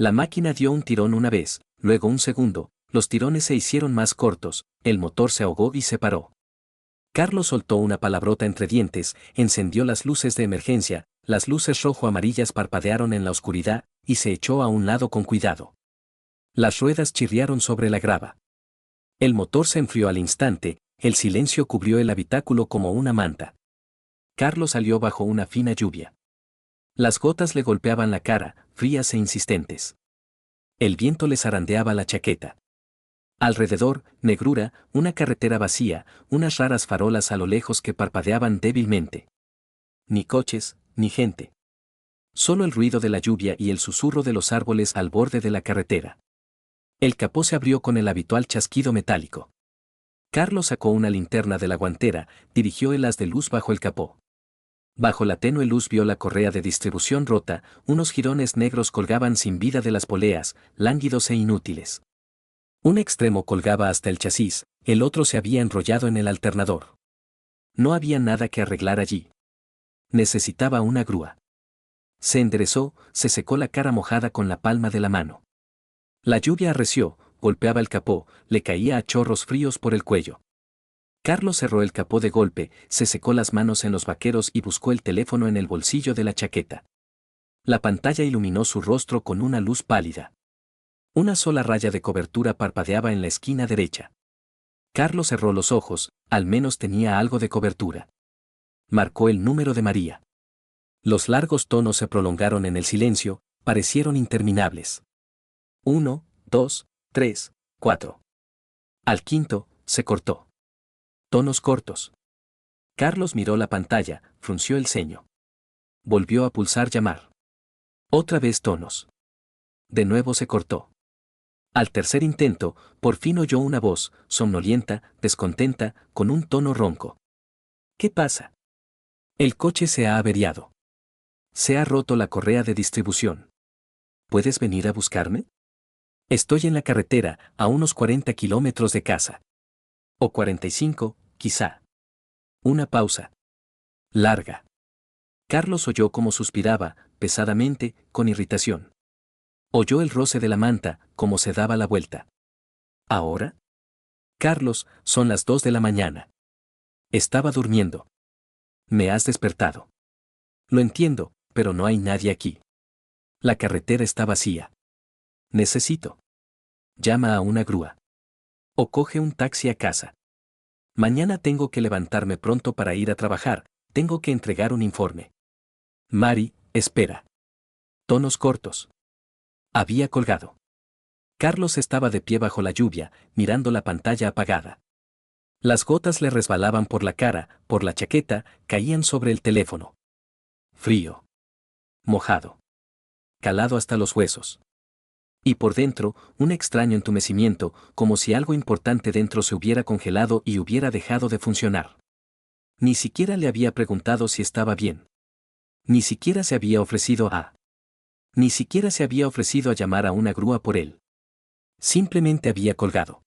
La máquina dio un tirón una vez, luego un segundo, los tirones se hicieron más cortos, el motor se ahogó y se paró. Carlos soltó una palabrota entre dientes, encendió las luces de emergencia, las luces rojo-amarillas parpadearon en la oscuridad, y se echó a un lado con cuidado. Las ruedas chirriaron sobre la grava. El motor se enfrió al instante, el silencio cubrió el habitáculo como una manta. Carlos salió bajo una fina lluvia. Las gotas le golpeaban la cara, frías e insistentes. El viento le zarandeaba la chaqueta. Alrededor, negrura, una carretera vacía, unas raras farolas a lo lejos que parpadeaban débilmente. Ni coches, ni gente. Solo el ruido de la lluvia y el susurro de los árboles al borde de la carretera. El capó se abrió con el habitual chasquido metálico. Carlos sacó una linterna de la guantera, dirigió el haz de luz bajo el capó. Bajo la tenue luz vio la correa de distribución rota, unos jirones negros colgaban sin vida de las poleas, lánguidos e inútiles. Un extremo colgaba hasta el chasis, el otro se había enrollado en el alternador. No había nada que arreglar allí. Necesitaba una grúa. Se enderezó, se secó la cara mojada con la palma de la mano. La lluvia arreció, golpeaba el capó, le caía a chorros fríos por el cuello. Carlos cerró el capó de golpe, se secó las manos en los vaqueros y buscó el teléfono en el bolsillo de la chaqueta. La pantalla iluminó su rostro con una luz pálida. Una sola raya de cobertura parpadeaba en la esquina derecha. Carlos cerró los ojos, al menos tenía algo de cobertura. Marcó el número de María. Los largos tonos se prolongaron en el silencio, parecieron interminables. 1, 2, 3, 4. Al quinto, se cortó. Tonos cortos. Carlos miró la pantalla, frunció el ceño. Volvió a pulsar llamar. Otra vez tonos. De nuevo se cortó. Al tercer intento, por fin oyó una voz, somnolienta, descontenta, con un tono ronco. ¿Qué pasa? El coche se ha averiado. Se ha roto la correa de distribución. ¿Puedes venir a buscarme? Estoy en la carretera, a unos 40 kilómetros de casa. O 45, quizá. Una pausa. Larga. Carlos oyó cómo suspiraba, pesadamente, con irritación. Oyó el roce de la manta, como se daba la vuelta. ¿Ahora? Carlos, son las 2 de la mañana. Estaba durmiendo. Me has despertado. Lo entiendo, pero no hay nadie aquí. La carretera está vacía. Necesito. Llama a una grúa. O coge un taxi a casa. Mañana tengo que levantarme pronto para ir a trabajar, tengo que entregar un informe. Mari, espera. Tonos cortos. Había colgado. Carlos estaba de pie bajo la lluvia, mirando la pantalla apagada. Las gotas le resbalaban por la cara, por la chaqueta, caían sobre el teléfono. Frío. Mojado. Calado hasta los huesos. Y por dentro, un extraño entumecimiento, como si algo importante dentro se hubiera congelado y hubiera dejado de funcionar. Ni siquiera le había preguntado si estaba bien. Ni siquiera se había ofrecido a... Ni siquiera se había ofrecido a llamar a una grúa por él. Simplemente había colgado.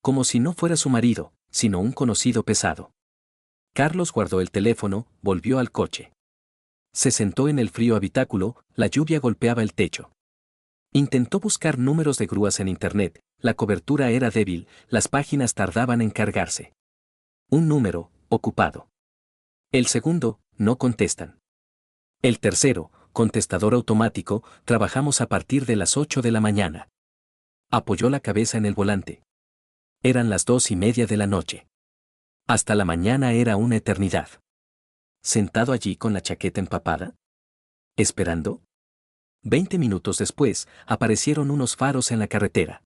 Como si no fuera su marido, sino un conocido pesado. Carlos guardó el teléfono, volvió al coche. Se sentó en el frío habitáculo, la lluvia golpeaba el techo. Intentó buscar números de grúas en internet, la cobertura era débil, las páginas tardaban en cargarse. Un número, ocupado. El segundo, no contestan. El tercero, contestador automático, trabajamos a partir de las 8 de la mañana. Apoyó la cabeza en el volante. Eran las 2:30 de la noche. Hasta la mañana era una eternidad. ¿Sentado allí con la chaqueta empapada? ¿Esperando? 20 minutos después, aparecieron unos faros en la carretera.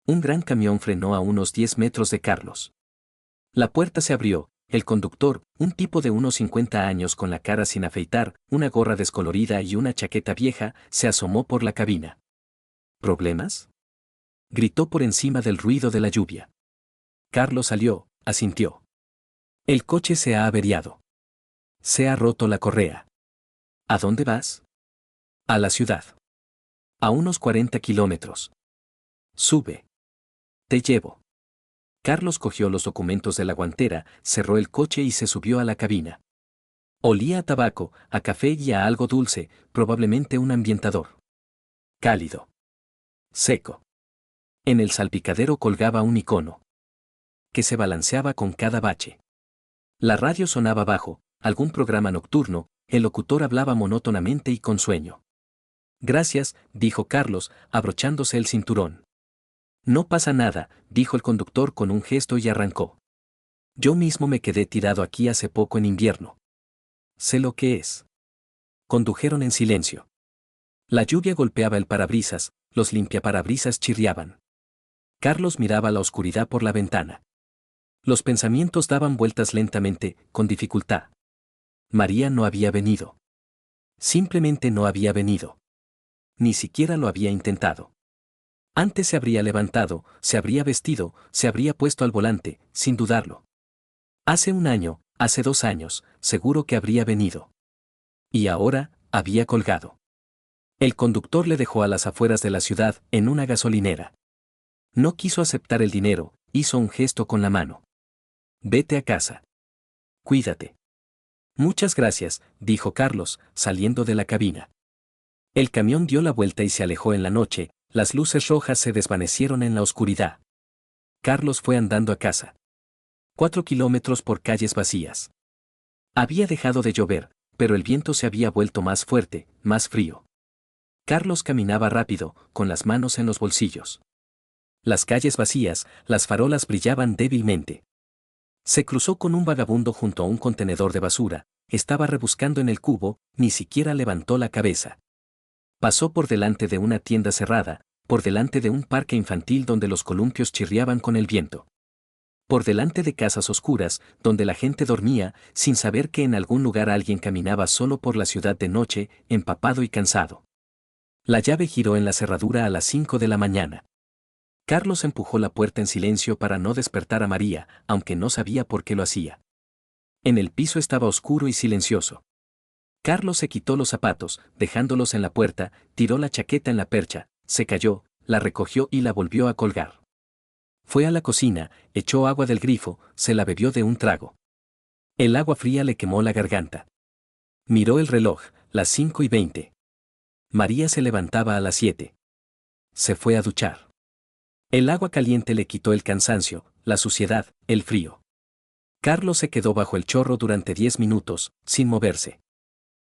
Un gran camión frenó a unos 10 metros de Carlos. La puerta se abrió, el conductor, un tipo de unos 50 años con la cara sin afeitar, una gorra descolorida y una chaqueta vieja, se asomó por la cabina. ¿Problemas?, gritó por encima del ruido de la lluvia. Carlos salió, asintió. El coche se ha averiado. Se ha roto la correa. ¿A dónde vas? A la ciudad. A unos 40 kilómetros. Sube. Te llevo. Carlos cogió los documentos de la guantera, cerró el coche y se subió a la cabina. Olía a tabaco, a café y a algo dulce, probablemente un ambientador. cálido, seco. En el salpicadero colgaba un icono que se balanceaba con cada bache. La radio sonaba bajo, algún programa nocturno, el locutor hablaba monótonamente y con sueño. Gracias, dijo Carlos, abrochándose el cinturón. No pasa nada, dijo el conductor con un gesto y arrancó. Yo mismo me quedé tirado aquí hace poco en invierno. Sé lo que es. Condujeron en silencio. La lluvia golpeaba el parabrisas, los limpiaparabrisas chirriaban. Carlos miraba la oscuridad por la ventana. Los pensamientos daban vueltas lentamente, con dificultad. María no había venido. Simplemente no había venido. Ni siquiera lo había intentado. Antes se habría levantado, se habría vestido, se habría puesto al volante, sin dudarlo. Hace un año, hace 2 años, seguro que habría venido. Y ahora, había colgado. El conductor le dejó a las afueras de la ciudad, en una gasolinera. No quiso aceptar el dinero, hizo un gesto con la mano. Vete a casa. Cuídate. Muchas gracias, dijo Carlos, saliendo de la cabina. El camión dio la vuelta y se alejó en la noche, las luces rojas se desvanecieron en la oscuridad. Carlos fue andando a casa. 4 kilómetros por calles vacías. Había dejado de llover, pero el viento se había vuelto más fuerte, más frío. Carlos caminaba rápido, con las manos en los bolsillos. Las calles vacías, las farolas brillaban débilmente. Se cruzó con un vagabundo junto a un contenedor de basura, estaba rebuscando en el cubo, ni siquiera levantó la cabeza. Pasó por delante de una tienda cerrada, por delante de un parque infantil donde los columpios chirriaban con el viento. Por delante de casas oscuras, donde la gente dormía, sin saber que en algún lugar alguien caminaba solo por la ciudad de noche, empapado y cansado. La llave giró en la cerradura a las 5 de la mañana. Carlos empujó la puerta en silencio para no despertar a María, aunque no sabía por qué lo hacía. En el piso estaba oscuro y silencioso. Carlos se quitó los zapatos, dejándolos en la puerta, tiró la chaqueta en la percha, se cayó, la recogió y la volvió a colgar. Fue a la cocina, echó agua del grifo, se la bebió de un trago. El agua fría le quemó la garganta. Miró el reloj, las 5:20. María se levantaba a las 7. Se fue a duchar. El agua caliente le quitó el cansancio, la suciedad, el frío. Carlos se quedó bajo el chorro durante 10 minutos, sin moverse.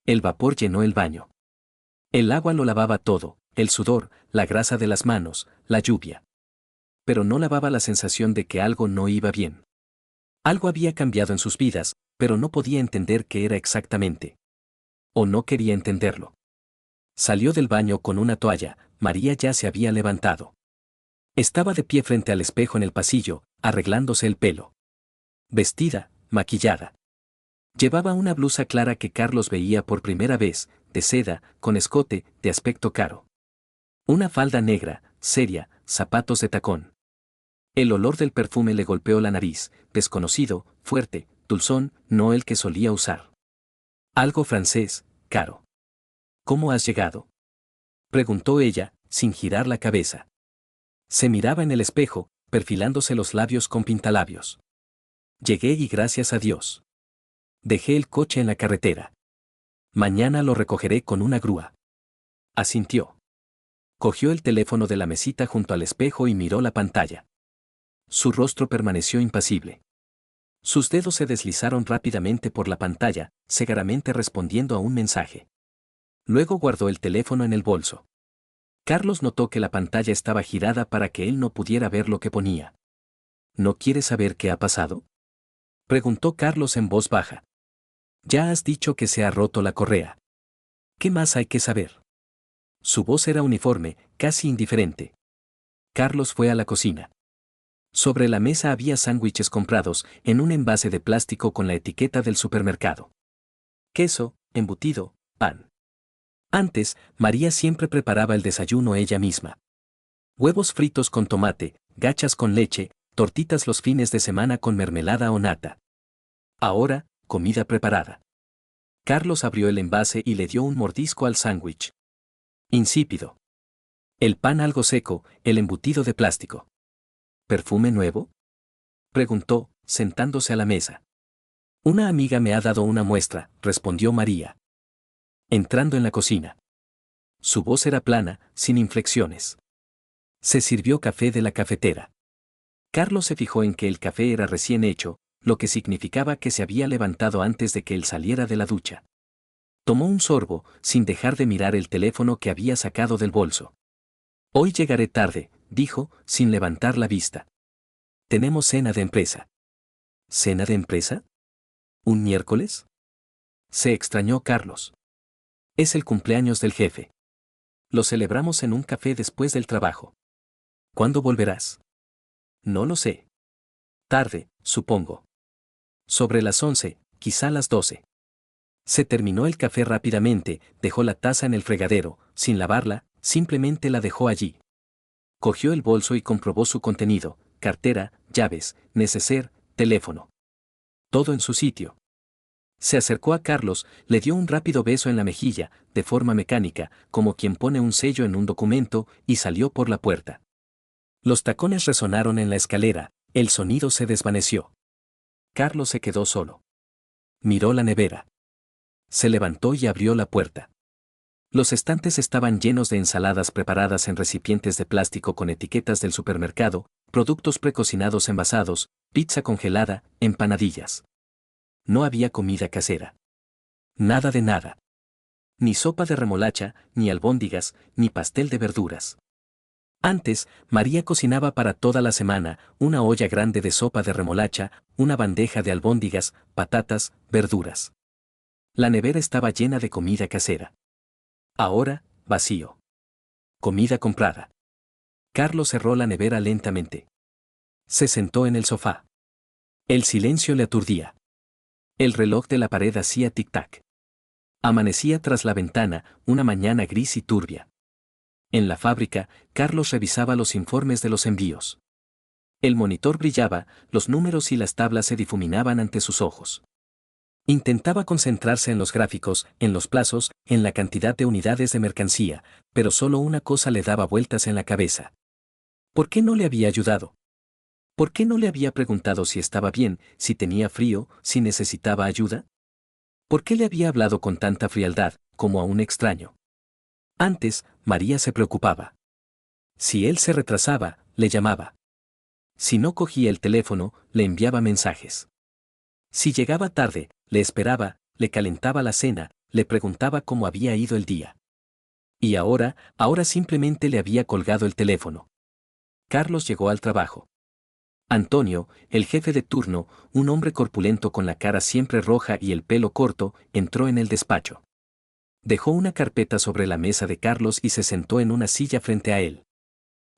El vapor llenó el baño. El agua lo lavaba todo, el sudor, la grasa de las manos, la lluvia. Pero no lavaba la sensación de que algo no iba bien. Algo había cambiado en sus vidas, pero no podía entender qué era exactamente. O no quería entenderlo. Salió del baño con una toalla, María ya se había levantado. Estaba de pie frente al espejo en el pasillo, arreglándose el pelo. Vestida, maquillada. Llevaba una blusa clara que Carlos veía por primera vez, de seda, con escote, de aspecto caro. Una falda negra, seria, zapatos de tacón. El olor del perfume le golpeó la nariz, desconocido, fuerte, dulzón, no el que solía usar. Algo francés, caro. ¿Cómo has llegado?, preguntó ella, sin girar la cabeza. Se miraba en el espejo, perfilándose los labios con pintalabios. Llegué y gracias a Dios. Dejé el coche en la carretera. Mañana lo recogeré con una grúa. Asintió. Cogió el teléfono de la mesita junto al espejo y miró la pantalla. Su rostro permaneció impasible. Sus dedos se deslizaron rápidamente por la pantalla, cegaramente respondiendo a un mensaje. Luego guardó el teléfono en el bolso. Carlos notó que la pantalla estaba girada para que él no pudiera ver lo que ponía. ¿No quieres saber qué ha pasado?, preguntó Carlos en voz baja. Ya has dicho que se ha roto la correa. ¿Qué más hay que saber? Su voz era uniforme, casi indiferente. Carlos fue a la cocina. Sobre la mesa había sándwiches comprados en un envase de plástico con la etiqueta del supermercado. Queso, embutido, pan. Antes, María siempre preparaba el desayuno ella misma. Huevos fritos con tomate, gachas con leche, tortitas los fines de semana con mermelada o nata. Ahora, comida preparada. Carlos abrió el envase y le dio un mordisco al sándwich. Insípido. El pan algo seco, el embutido de plástico. ¿Perfume nuevo?, preguntó, sentándose a la mesa. Una amiga me ha dado una muestra, respondió María. Entrando en la cocina. Su voz era plana, sin inflexiones. Se sirvió café de la cafetera. Carlos se fijó en que el café era recién hecho, lo que significaba que se había levantado antes de que él saliera de la ducha. Tomó un sorbo, sin dejar de mirar el teléfono que había sacado del bolso. Hoy llegaré tarde, dijo, sin levantar la vista. Tenemos cena de empresa. ¿Cena de empresa? ¿Un miércoles? Se extrañó Carlos. Es el cumpleaños del jefe. Lo celebramos en un café después del trabajo. ¿Cuándo volverás? No lo sé. Tarde, supongo. Sobre las 11, quizá las 12. Se terminó el café rápidamente, dejó la taza en el fregadero, sin lavarla, simplemente la dejó allí. Cogió el bolso y comprobó su contenido: cartera, llaves, neceser, teléfono. Todo en su sitio. Se acercó a Carlos, le dio un rápido beso en la mejilla, de forma mecánica, como quien pone un sello en un documento, y salió por la puerta. Los tacones resonaron en la escalera, el sonido se desvaneció. Carlos se quedó solo. Miró la nevera. Se levantó y abrió la puerta. Los estantes estaban llenos de ensaladas preparadas en recipientes de plástico con etiquetas del supermercado, productos precocinados envasados, pizza congelada, empanadillas. No había comida casera. Nada de nada. Ni sopa de remolacha, ni albóndigas, ni pastel de verduras. Antes, María cocinaba para toda la semana una olla grande de sopa de remolacha, una bandeja de albóndigas, patatas, verduras. La nevera estaba llena de comida casera. Ahora, vacío. Comida comprada. Carlos cerró la nevera lentamente. Se sentó en el sofá. El silencio le aturdía. El reloj de la pared hacía tic-tac. Amanecía tras la ventana, una mañana gris y turbia. En la fábrica, Carlos revisaba los informes de los envíos. El monitor brillaba, los números y las tablas se difuminaban ante sus ojos. Intentaba concentrarse en los gráficos, en los plazos, en la cantidad de unidades de mercancía, pero solo una cosa le daba vueltas en la cabeza. ¿Por qué no le había ayudado? ¿Por qué no le había preguntado si estaba bien, si tenía frío, si necesitaba ayuda? ¿Por qué le había hablado con tanta frialdad, como a un extraño? Antes, María se preocupaba. Si él se retrasaba, le llamaba. Si no cogía el teléfono, le enviaba mensajes. Si llegaba tarde, le esperaba, le calentaba la cena, le preguntaba cómo había ido el día. Y ahora simplemente le había colgado el teléfono. Carlos llegó al trabajo. Antonio, el jefe de turno, un hombre corpulento con la cara siempre roja y el pelo corto, entró en el despacho. Dejó una carpeta sobre la mesa de Carlos y se sentó en una silla frente a él.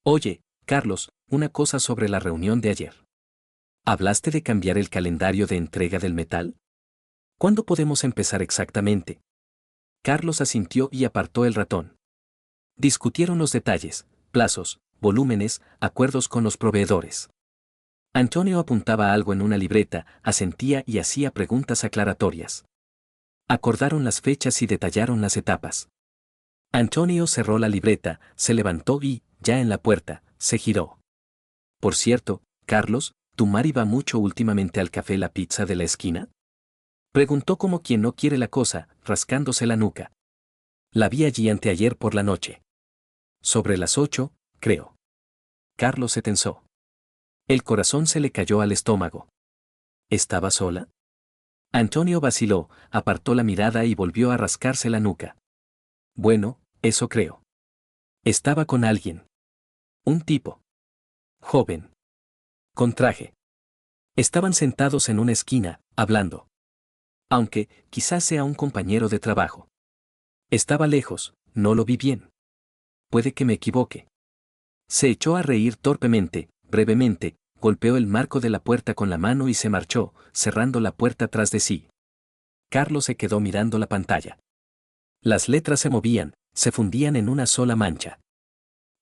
Oye, Carlos, una cosa sobre la reunión de ayer. ¿Hablaste de cambiar el calendario de entrega del metal? ¿Cuándo podemos empezar exactamente? Carlos asintió y apartó el ratón. Discutieron los detalles, plazos, volúmenes, acuerdos con los proveedores. Antonio apuntaba algo en una libreta, asentía y hacía preguntas aclaratorias. Acordaron las fechas y detallaron las etapas. Antonio cerró la libreta, se levantó y, ya en la puerta, se giró. Por cierto, Carlos, ¿tu Mari va mucho últimamente al café La Pizza de la esquina? Preguntó como quien no quiere la cosa, rascándose la nuca. La vi allí anteayer por la noche. Sobre las 8, creo. Carlos se tensó. El corazón se le cayó al estómago. ¿Estaba sola? Antonio vaciló, apartó la mirada y volvió a rascarse la nuca. Bueno, eso creo. Estaba con alguien. Un tipo. Joven. Con traje. Estaban sentados en una esquina, hablando. Aunque, quizás sea un compañero de trabajo. Estaba lejos, no lo vi bien. Puede que me equivoque. Se echó a reír torpemente, brevemente, golpeó el marco de la puerta con la mano y se marchó, cerrando la puerta tras de sí. Carlos se quedó mirando la pantalla. Las letras se movían, se fundían en una sola mancha.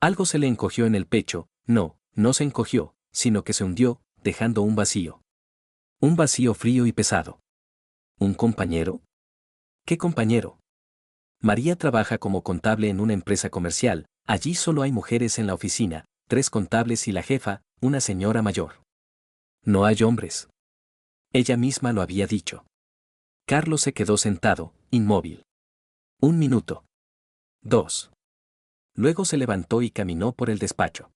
Algo se le encogió en el pecho, no se encogió, sino que se hundió, dejando un vacío. Un vacío frío y pesado. ¿Un compañero? ¿Qué compañero? María trabaja como contable en una empresa comercial, allí solo hay mujeres en la oficina, 3 contables y la jefa, una señora mayor. No hay hombres. Ella misma lo había dicho. Carlos se quedó sentado, inmóvil. Un minuto. 2. Luego se levantó y caminó por el despacho.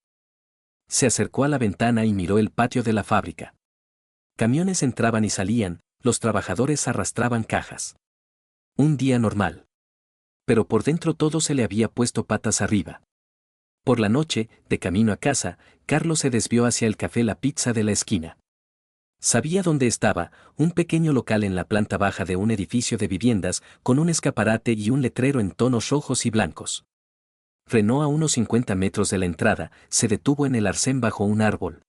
Se acercó a la ventana y miró el patio de la fábrica. Camiones entraban y salían, los trabajadores arrastraban cajas. Un día normal. Pero por dentro todo se le había puesto patas arriba. Por la noche, de camino a casa, Carlos se desvió hacia el café La Pizza de la esquina. Sabía dónde estaba, un pequeño local en la planta baja de un edificio de viviendas, con un escaparate y un letrero en tonos rojos y blancos. Frenó a unos 50 metros de la entrada, se detuvo en el arcén bajo un árbol.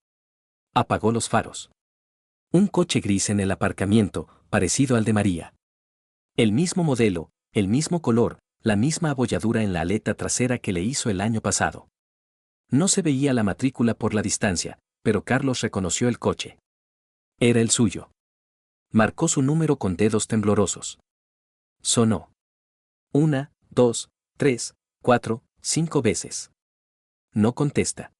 Apagó los faros. Un coche gris en el aparcamiento, parecido al de María. El mismo modelo, el mismo color, la misma abolladura en la aleta trasera que le hizo el año pasado. No se veía la matrícula por la distancia, pero Carlos reconoció el coche. Era el suyo. Marcó su número con dedos temblorosos. Sonó. 1, 2, 3, 4, 5 veces. No contesta.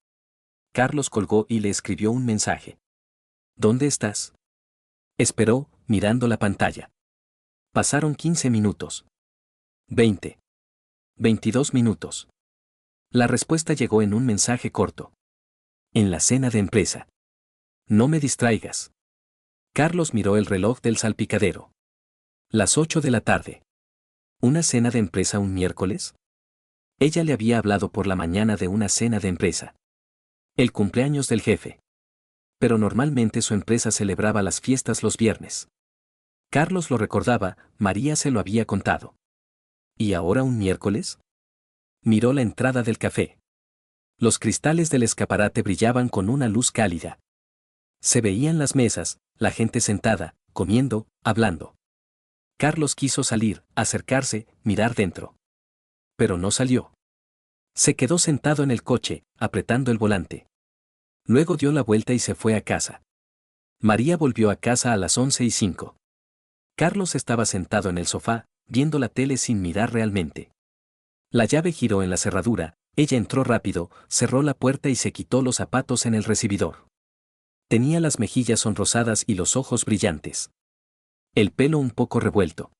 Carlos colgó y le escribió un mensaje. ¿Dónde estás? Esperó, mirando la pantalla. Pasaron 15 minutos. 20. 22 minutos. La respuesta llegó en un mensaje corto. En la cena de empresa. No me distraigas. Carlos miró el reloj del salpicadero. Las 8 de la tarde. ¿Una cena de empresa un miércoles? Ella le había hablado por la mañana de una cena de empresa. El cumpleaños del jefe. Pero normalmente su empresa celebraba las fiestas los viernes. Carlos lo recordaba, María se lo había contado. ¿Y ahora un miércoles? Miró la entrada del café. Los cristales del escaparate brillaban con una luz cálida. Se veían las mesas, la gente sentada, comiendo, hablando. Carlos quiso salir, acercarse, mirar dentro. Pero no salió. Se quedó sentado en el coche, apretando el volante. Luego dio la vuelta y se fue a casa. María volvió a casa a las 11:05. Carlos estaba sentado en el sofá, viendo la tele sin mirar realmente. La llave giró en la cerradura, ella entró rápido, cerró la puerta y se quitó los zapatos en el recibidor. Tenía las mejillas sonrosadas y los ojos brillantes. El pelo un poco revuelto.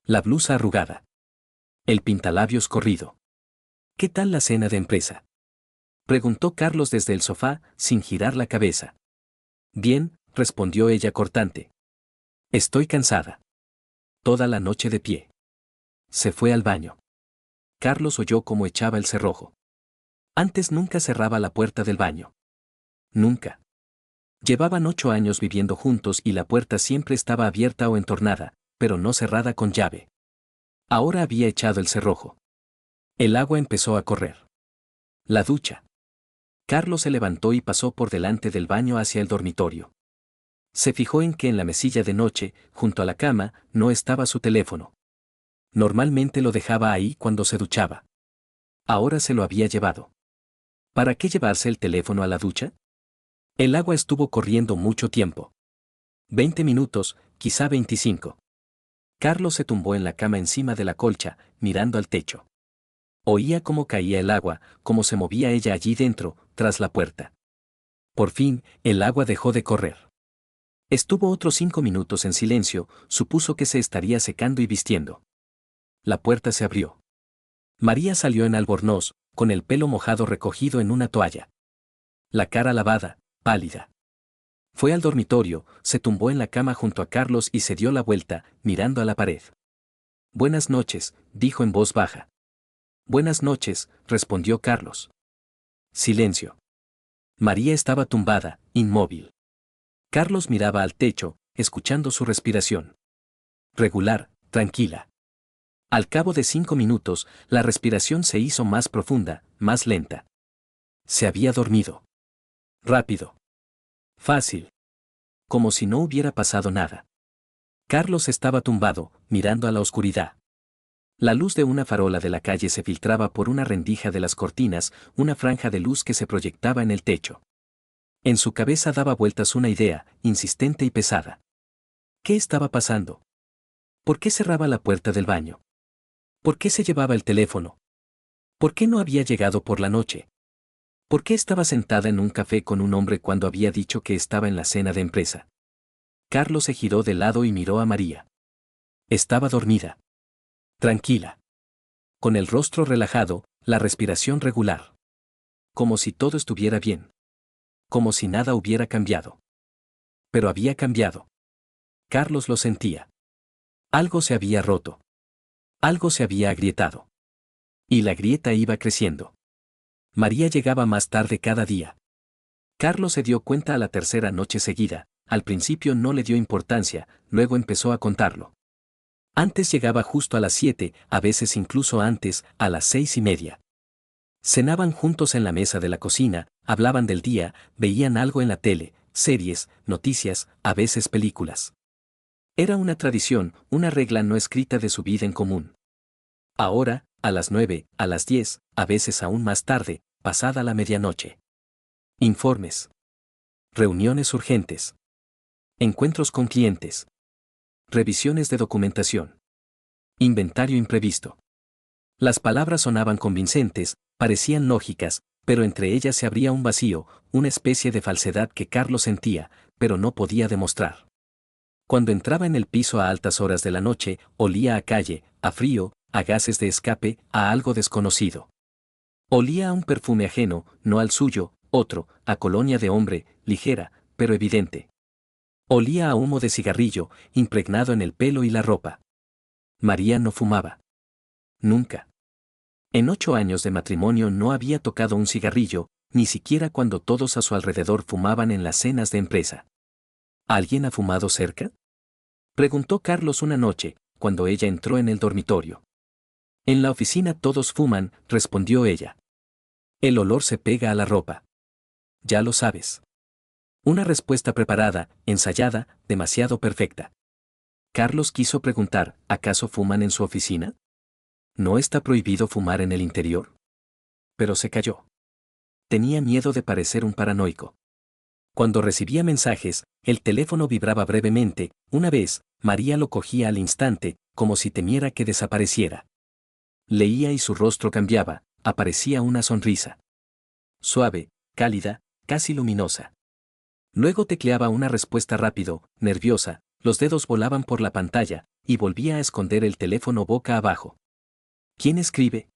La blusa arrugada. El pintalabios corrido. ¿Qué tal la cena de empresa? Preguntó Carlos desde el sofá, sin girar la cabeza. Bien, respondió ella cortante. Estoy cansada. Toda la noche de pie. Se fue al baño. Carlos oyó cómo echaba el cerrojo. Antes nunca cerraba la puerta del baño. Nunca. Llevaban 8 años viviendo juntos y la puerta siempre estaba abierta o entornada, pero no cerrada con llave. Ahora había echado el cerrojo. El agua empezó a correr. La ducha. Carlos se levantó y pasó por delante del baño hacia el dormitorio. Se fijó en que en la mesilla de noche, junto a la cama, no estaba su teléfono. Normalmente lo dejaba ahí cuando se duchaba. Ahora se lo había llevado. ¿Para qué llevarse el teléfono a la ducha? El agua estuvo corriendo mucho tiempo. 20 minutos, quizá 25. Carlos se tumbó en la cama encima de la colcha, mirando al techo. Oía cómo caía el agua, cómo se movía ella allí dentro, tras la puerta. Por fin, el agua dejó de correr. Estuvo otros 5 minutos en silencio, supuso que se estaría secando y vistiendo. La puerta se abrió. María salió en albornoz, con el pelo mojado recogido en una toalla. La cara lavada, pálida. Fue al dormitorio, se tumbó en la cama junto a Carlos y se dio la vuelta, mirando a la pared. Buenas noches, dijo en voz baja. Buenas noches, respondió Carlos. Silencio. María estaba tumbada, inmóvil. Carlos miraba al techo, escuchando su respiración. Regular, tranquila. Al cabo de 5 minutos, la respiración se hizo más profunda, más lenta. Se había dormido. Rápido. Fácil. Como si no hubiera pasado nada. Carlos estaba tumbado, mirando a la oscuridad. La luz de una farola de la calle se filtraba por una rendija de las cortinas, una franja de luz que se proyectaba en el techo. En su cabeza daba vueltas una idea, insistente y pesada. ¿Qué estaba pasando? ¿Por qué cerraba la puerta del baño? ¿Por qué se llevaba el teléfono? ¿Por qué no había llegado por la noche? ¿Por qué estaba sentada en un café con un hombre cuando había dicho que estaba en la cena de empresa? Carlos se giró de lado y miró a María. Estaba dormida. Tranquila. con el rostro relajado, la respiración regular. Como si todo estuviera bien. Como si nada hubiera cambiado. Pero había cambiado. Carlos lo sentía. Algo se había roto. Algo se había agrietado. Y la grieta iba creciendo. María llegaba más tarde cada día. Carlos se dio cuenta a la tercera noche seguida. Al principio no le dio importancia, luego empezó a contarlo. Antes llegaba justo a las 7, a veces incluso antes, a las 6:30. Cenaban juntos en la mesa de la cocina, hablaban del día, veían algo en la tele, series, noticias, a veces películas. Era una tradición, una regla no escrita de su vida en común. Ahora, a las 9, a las 10, a veces aún más tarde, pasada la medianoche. Informes. Reuniones urgentes. Encuentros con clientes. Revisiones de documentación. Inventario imprevisto. Las palabras sonaban convincentes, parecían lógicas, pero entre ellas se abría un vacío, una especie de falsedad que Carlos sentía, pero no podía demostrar. Cuando entraba en el piso a altas horas de la noche, olía a calle, a frío, a gases de escape, a algo desconocido. Olía a un perfume ajeno, no al suyo, otro, a colonia de hombre, ligera, pero evidente. Olía a humo de cigarrillo, impregnado en el pelo y la ropa. María no fumaba. Nunca. En 8 años de matrimonio no había tocado un cigarrillo, ni siquiera cuando todos a su alrededor fumaban en las cenas de empresa. ¿Alguien ha fumado cerca? Preguntó Carlos una noche, cuando ella entró en el dormitorio. En la oficina todos fuman, respondió ella. El olor se pega a la ropa. Ya lo sabes. Una respuesta preparada, ensayada, demasiado perfecta. Carlos quiso preguntar, ¿acaso fuman en su oficina? ¿No está prohibido fumar en el interior? Pero se calló. Tenía miedo de parecer un paranoico. Cuando recibía mensajes, el teléfono vibraba brevemente, una vez, María lo cogía al instante, como si temiera que desapareciera. Leía y su rostro cambiaba, aparecía una sonrisa. Suave, cálida, casi luminosa. Luego tecleaba una respuesta rápido, nerviosa, los dedos volaban por la pantalla, y volvía a esconder el teléfono boca abajo. ¿Quién escribe?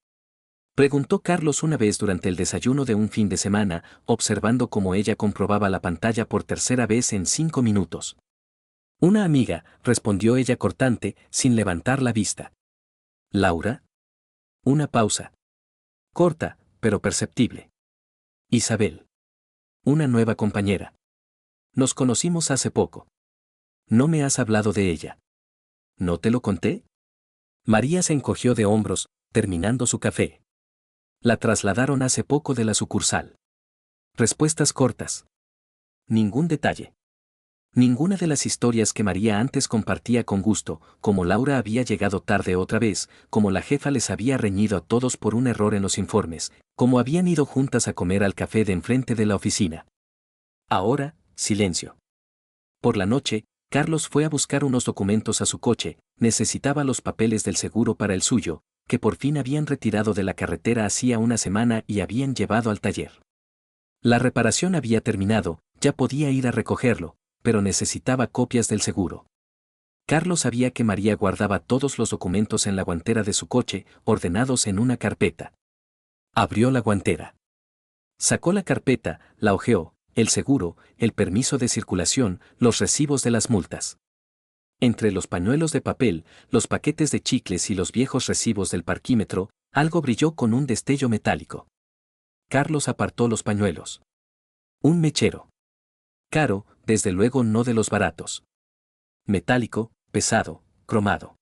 Preguntó Carlos una vez durante el desayuno de un fin de semana, observando cómo ella comprobaba la pantalla por tercera vez en 5 minutos. Una amiga, respondió ella cortante, sin levantar la vista. ¿Laura? Una pausa. Corta, pero perceptible. Isabel. Una nueva compañera. Nos conocimos hace poco. ¿No me has hablado de ella? ¿No te lo conté? María se encogió de hombros, terminando su café. La trasladaron hace poco de la sucursal. Respuestas cortas. Ningún detalle. Ninguna de las historias que María antes compartía con gusto, como Laura había llegado tarde otra vez, como la jefa les había reñido a todos por un error en los informes, como habían ido juntas a comer al café de enfrente de la oficina. Ahora, silencio. Por la noche, Carlos fue a buscar unos documentos a su coche, necesitaba los papeles del seguro para el suyo, que por fin habían retirado de la carretera hacía una semana y habían llevado al taller. La reparación había terminado, ya podía ir a recogerlo, pero necesitaba copias del seguro. Carlos sabía que María guardaba todos los documentos en la guantera de su coche, ordenados en una carpeta. Abrió la guantera. Sacó la carpeta, la hojeó, el seguro, el permiso de circulación, los recibos de las multas. Entre los pañuelos de papel, los paquetes de chicles y los viejos recibos del parquímetro, algo brilló con un destello metálico. Carlos apartó los pañuelos. Un mechero. Caro, desde luego no de los baratos. Metálico, pesado, cromado.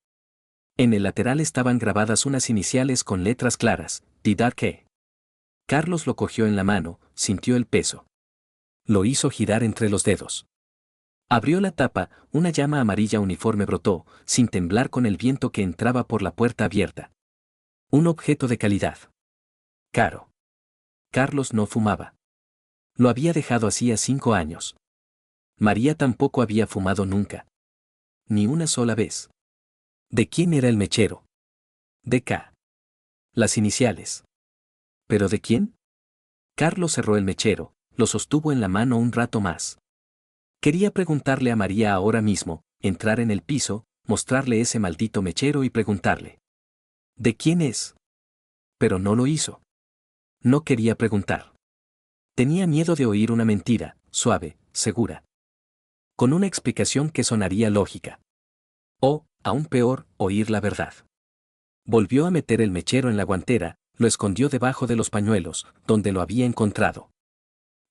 En el lateral estaban grabadas unas iniciales con letras claras, Didarque. Carlos lo cogió en la mano, sintió el peso. Lo hizo girar entre los dedos. Abrió la tapa, una llama amarilla uniforme brotó, sin temblar con el viento que entraba por la puerta abierta. Un objeto de calidad. Caro. Carlos no fumaba. Lo había dejado hacía 5 años. María tampoco había fumado nunca. Ni una sola vez. ¿De quién era el mechero? De K. Las iniciales. ¿Pero de quién? Carlos cerró el mechero, lo sostuvo en la mano un rato más. Quería preguntarle a María ahora mismo, entrar en el piso, mostrarle ese maldito mechero y preguntarle. ¿De quién es? Pero no lo hizo. No quería preguntar. Tenía miedo de oír una mentira, suave, segura. Con una explicación que sonaría lógica. O, aún peor, oír la verdad. Volvió a meter el mechero en la guantera, lo escondió debajo de los pañuelos, donde lo había encontrado.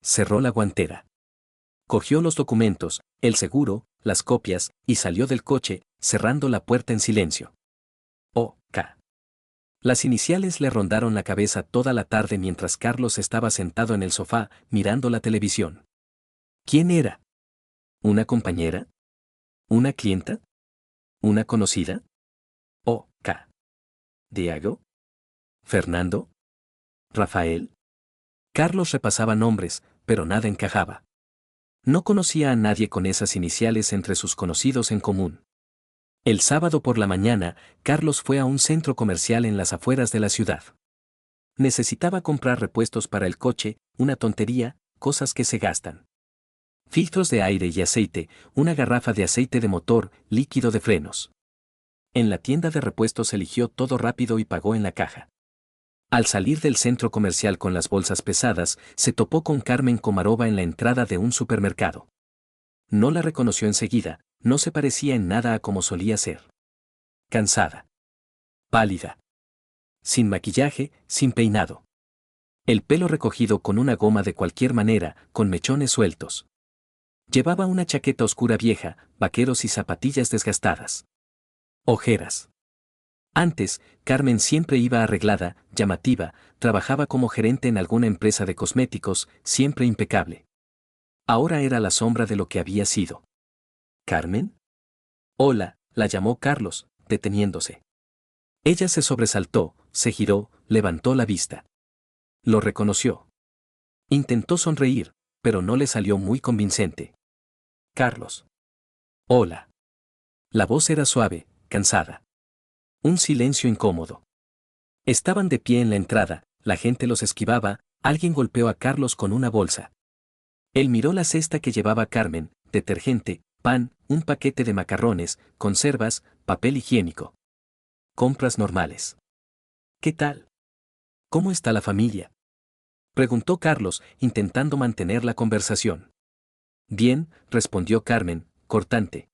Cerró la guantera. Cogió los documentos, el seguro, las copias, y salió del coche, cerrando la puerta en silencio. O.K. Las iniciales le rondaron la cabeza toda la tarde mientras Carlos estaba sentado en el sofá, mirando la televisión. ¿Quién era? ¿Una compañera? ¿Una clienta? ¿Una conocida? O.K. ¿Diego? ¿Fernando? ¿Rafael? Carlos repasaba nombres, pero nada encajaba. No conocía a nadie con esas iniciales entre sus conocidos en común. El sábado por la mañana, Carlos fue a un centro comercial en las afueras de la ciudad. Necesitaba comprar repuestos para el coche, una tontería, cosas que se gastan. Filtros de aire y aceite, una garrafa de aceite de motor, líquido de frenos. En la tienda de repuestos eligió todo rápido y pagó en la caja. Al salir del centro comercial con las bolsas pesadas, se topó con Carmen Komarova en la entrada de un supermercado. No la reconoció enseguida, no se parecía en nada a como solía ser. Cansada. Pálida. Sin maquillaje, sin peinado. El pelo recogido con una goma de cualquier manera, con mechones sueltos. Llevaba una chaqueta oscura vieja, vaqueros y zapatillas desgastadas. Ojeras. Antes, Carmen siempre iba arreglada, llamativa, trabajaba como gerente en alguna empresa de cosméticos, siempre impecable. Ahora era la sombra de lo que había sido. ¿Carmen? Hola, la llamó Carlos, deteniéndose. Ella se sobresaltó, se giró, levantó la vista. Lo reconoció. Intentó sonreír, pero no le salió muy convincente. Carlos. Hola. La voz era suave, cansada. Un silencio incómodo. Estaban de pie en la entrada, la gente los esquivaba, alguien golpeó a Carlos con una bolsa. Él miró la cesta que llevaba Carmen, detergente, pan, un paquete de macarrones, conservas, papel higiénico. Compras normales. ¿Qué tal? ¿Cómo está la familia? Preguntó Carlos, intentando mantener la conversación. Bien, respondió Carmen, cortante.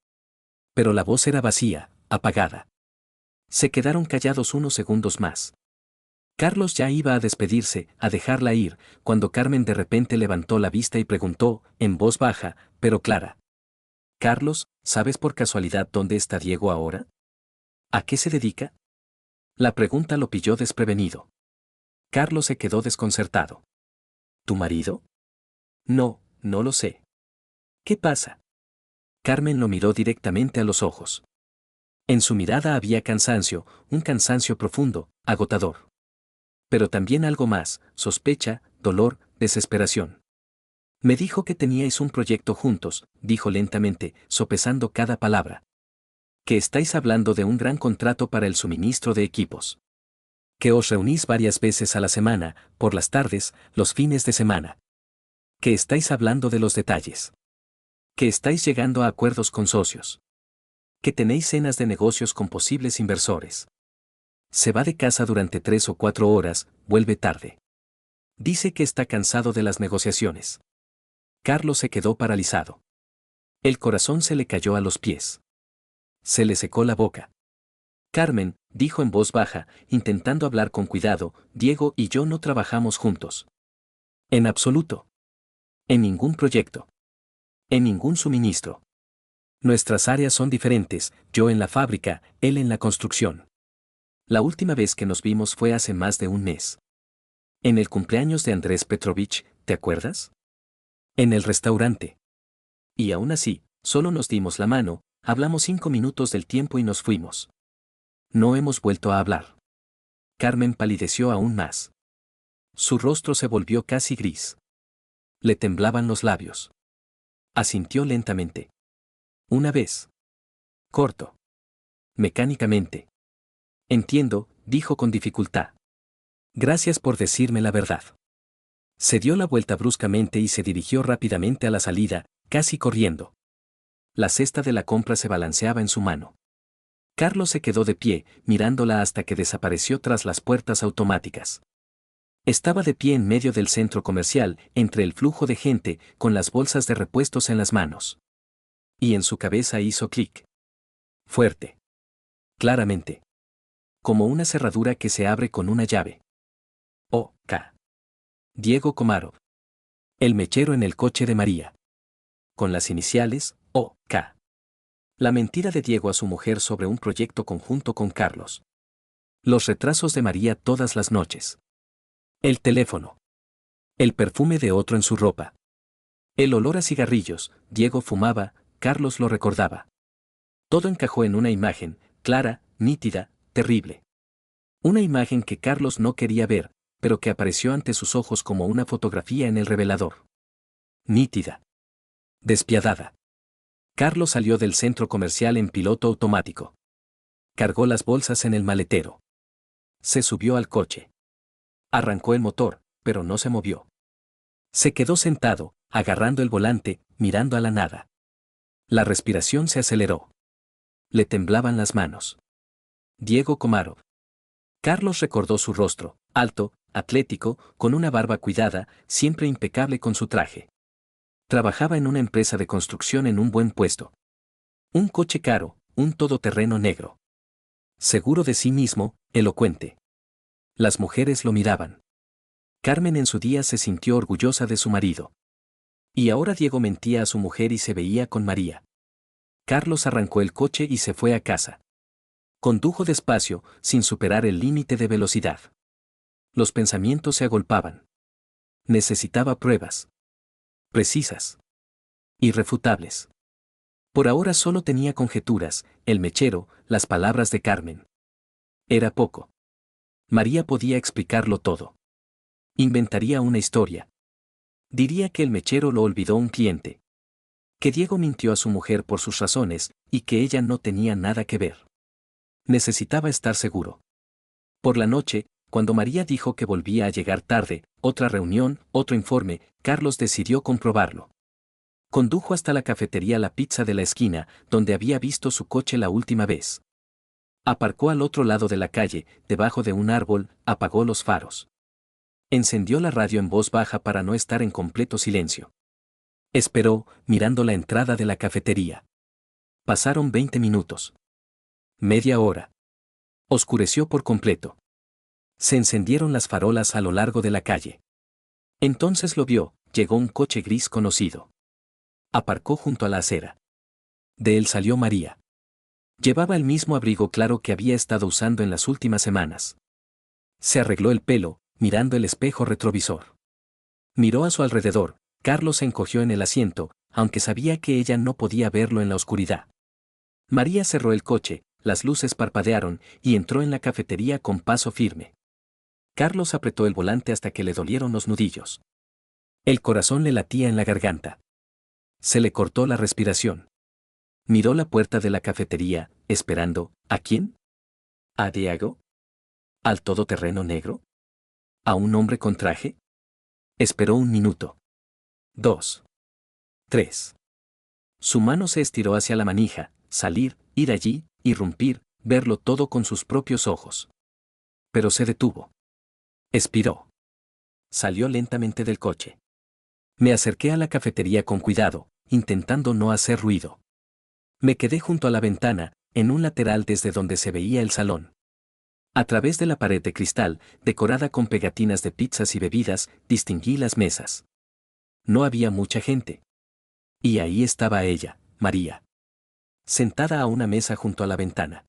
Pero la voz era vacía, apagada. Se quedaron callados unos segundos más. Carlos ya iba a despedirse, a dejarla ir, cuando Carmen de repente levantó la vista y preguntó, en voz baja, pero clara. Carlos, ¿sabes por casualidad dónde está Diego ahora? ¿A qué se dedica? La pregunta lo pilló desprevenido. Carlos se quedó desconcertado. ¿Tu marido? No, no lo sé. ¿Qué pasa? Carmen lo miró directamente a los ojos. En su mirada había cansancio, un cansancio profundo, agotador. Pero también algo más, sospecha, dolor, desesperación. Me dijo que teníais un proyecto juntos, dijo lentamente, sopesando cada palabra. Que estáis hablando de un gran contrato para el suministro de equipos. Que os reunís varias veces a la semana, por las tardes, los fines de semana. Que estáis hablando de los detalles. Que estáis llegando a acuerdos con socios. Que tenéis cenas de negocios con posibles inversores. Se va de casa durante 3 o 4 horas, vuelve tarde. Dice que está cansado de las negociaciones. Carlos se quedó paralizado. El corazón se le cayó a los pies. Se le secó la boca. Carmen, dijo en voz baja, intentando hablar con cuidado, Diego y yo no trabajamos juntos. En absoluto. En ningún proyecto. En ningún suministro. Nuestras áreas son diferentes, yo en la fábrica, él en la construcción. La última vez que nos vimos fue hace más de un mes. En el cumpleaños de Andrés Petrovich, ¿te acuerdas? En el restaurante. Y aún así, solo nos dimos la mano, hablamos 5 minutos del tiempo y nos fuimos. No hemos vuelto a hablar. Carmen palideció aún más. Su rostro se volvió casi gris. Le temblaban los labios. Asintió lentamente. Una vez. Corto. Mecánicamente. Entiendo, dijo con dificultad. Gracias por decirme la verdad. Se dio la vuelta bruscamente y se dirigió rápidamente a la salida, casi corriendo. La cesta de la compra se balanceaba en su mano. Carlos se quedó de pie, mirándola hasta que desapareció tras las puertas automáticas. Estaba de pie en medio del centro comercial, entre el flujo de gente, con las bolsas de repuestos en las manos. Y en su cabeza hizo clic. Fuerte. Claramente. Como una cerradura que se abre con una llave. O.K. Diego Komarov. El mechero en el coche de María. Con las iniciales, O.K. La mentira de Diego a su mujer sobre un proyecto conjunto con Carlos. Los retrasos de María todas las noches. El teléfono. El perfume de otro en su ropa. El olor a cigarrillos, Diego fumaba, Carlos lo recordaba. Todo encajó en una imagen, clara, nítida, terrible. Una imagen que Carlos no quería ver, pero que apareció ante sus ojos como una fotografía en el revelador. Nítida. Despiadada. Carlos salió del centro comercial en piloto automático. Cargó las bolsas en el maletero. Se subió al coche. Arrancó el motor, pero no se movió. Se quedó sentado, agarrando el volante, mirando a la nada. La respiración se aceleró. Le temblaban las manos. Diego Komarov. Carlos recordó su rostro, alto, atlético, con una barba cuidada, siempre impecable con su traje. Trabajaba en una empresa de construcción en un buen puesto. Un coche caro, un todoterreno negro. Seguro de sí mismo, elocuente. Las mujeres lo miraban. Carmen en su día se sintió orgullosa de su marido. Y ahora Diego mentía a su mujer y se veía con María. Carlos arrancó el coche y se fue a casa. Condujo despacio, sin superar el límite de velocidad. Los pensamientos se agolpaban. Necesitaba pruebas. Precisas. Irrefutables. Por ahora solo tenía conjeturas, el mechero, las palabras de Carmen. Era poco. María podía explicarlo todo. Inventaría una historia. Diría que el mechero lo olvidó un cliente. Que Diego mintió a su mujer por sus razones, y que ella no tenía nada que ver. Necesitaba estar seguro. Por la noche, cuando María dijo que volvía a llegar tarde, otra reunión, otro informe, Carlos decidió comprobarlo. Condujo hasta la cafetería La Pizza de la esquina, donde había visto su coche la última vez. Aparcó al otro lado de la calle, debajo de un árbol, apagó los faros. Encendió la radio en voz baja para no estar en completo silencio. Esperó, mirando la entrada de la cafetería. Pasaron 20 minutos. Media hora. Oscureció por completo. Se encendieron las farolas a lo largo de la calle. Entonces lo vio, llegó un coche gris conocido. Aparcó junto a la acera. De él salió María. Llevaba el mismo abrigo claro que había estado usando en las últimas semanas. Se arregló el pelo, mirando el espejo retrovisor. Miró a su alrededor, Carlos se encogió en el asiento, aunque sabía que ella no podía verlo en la oscuridad. María cerró el coche, las luces parpadearon, y entró en la cafetería con paso firme. Carlos apretó el volante hasta que le dolieron los nudillos. El corazón le latía en la garganta. Se le cortó la respiración. Miró la puerta de la cafetería, esperando, ¿a quién? ¿A Diego? ¿Al todoterreno negro? ¿A un hombre con traje? Esperó un minuto. 2. 3. Su mano se estiró hacia la manija, salir, ir allí, irrumpir, verlo todo con sus propios ojos. Pero se detuvo. Expiró. Salió lentamente del coche. Me acerqué a la cafetería con cuidado, intentando no hacer ruido. Me quedé junto a la ventana, en un lateral desde donde se veía el salón. A través de la pared de cristal, decorada con pegatinas de pizzas y bebidas, distinguí las mesas. No había mucha gente. Y ahí estaba ella, María. Sentada a una mesa junto a la ventana.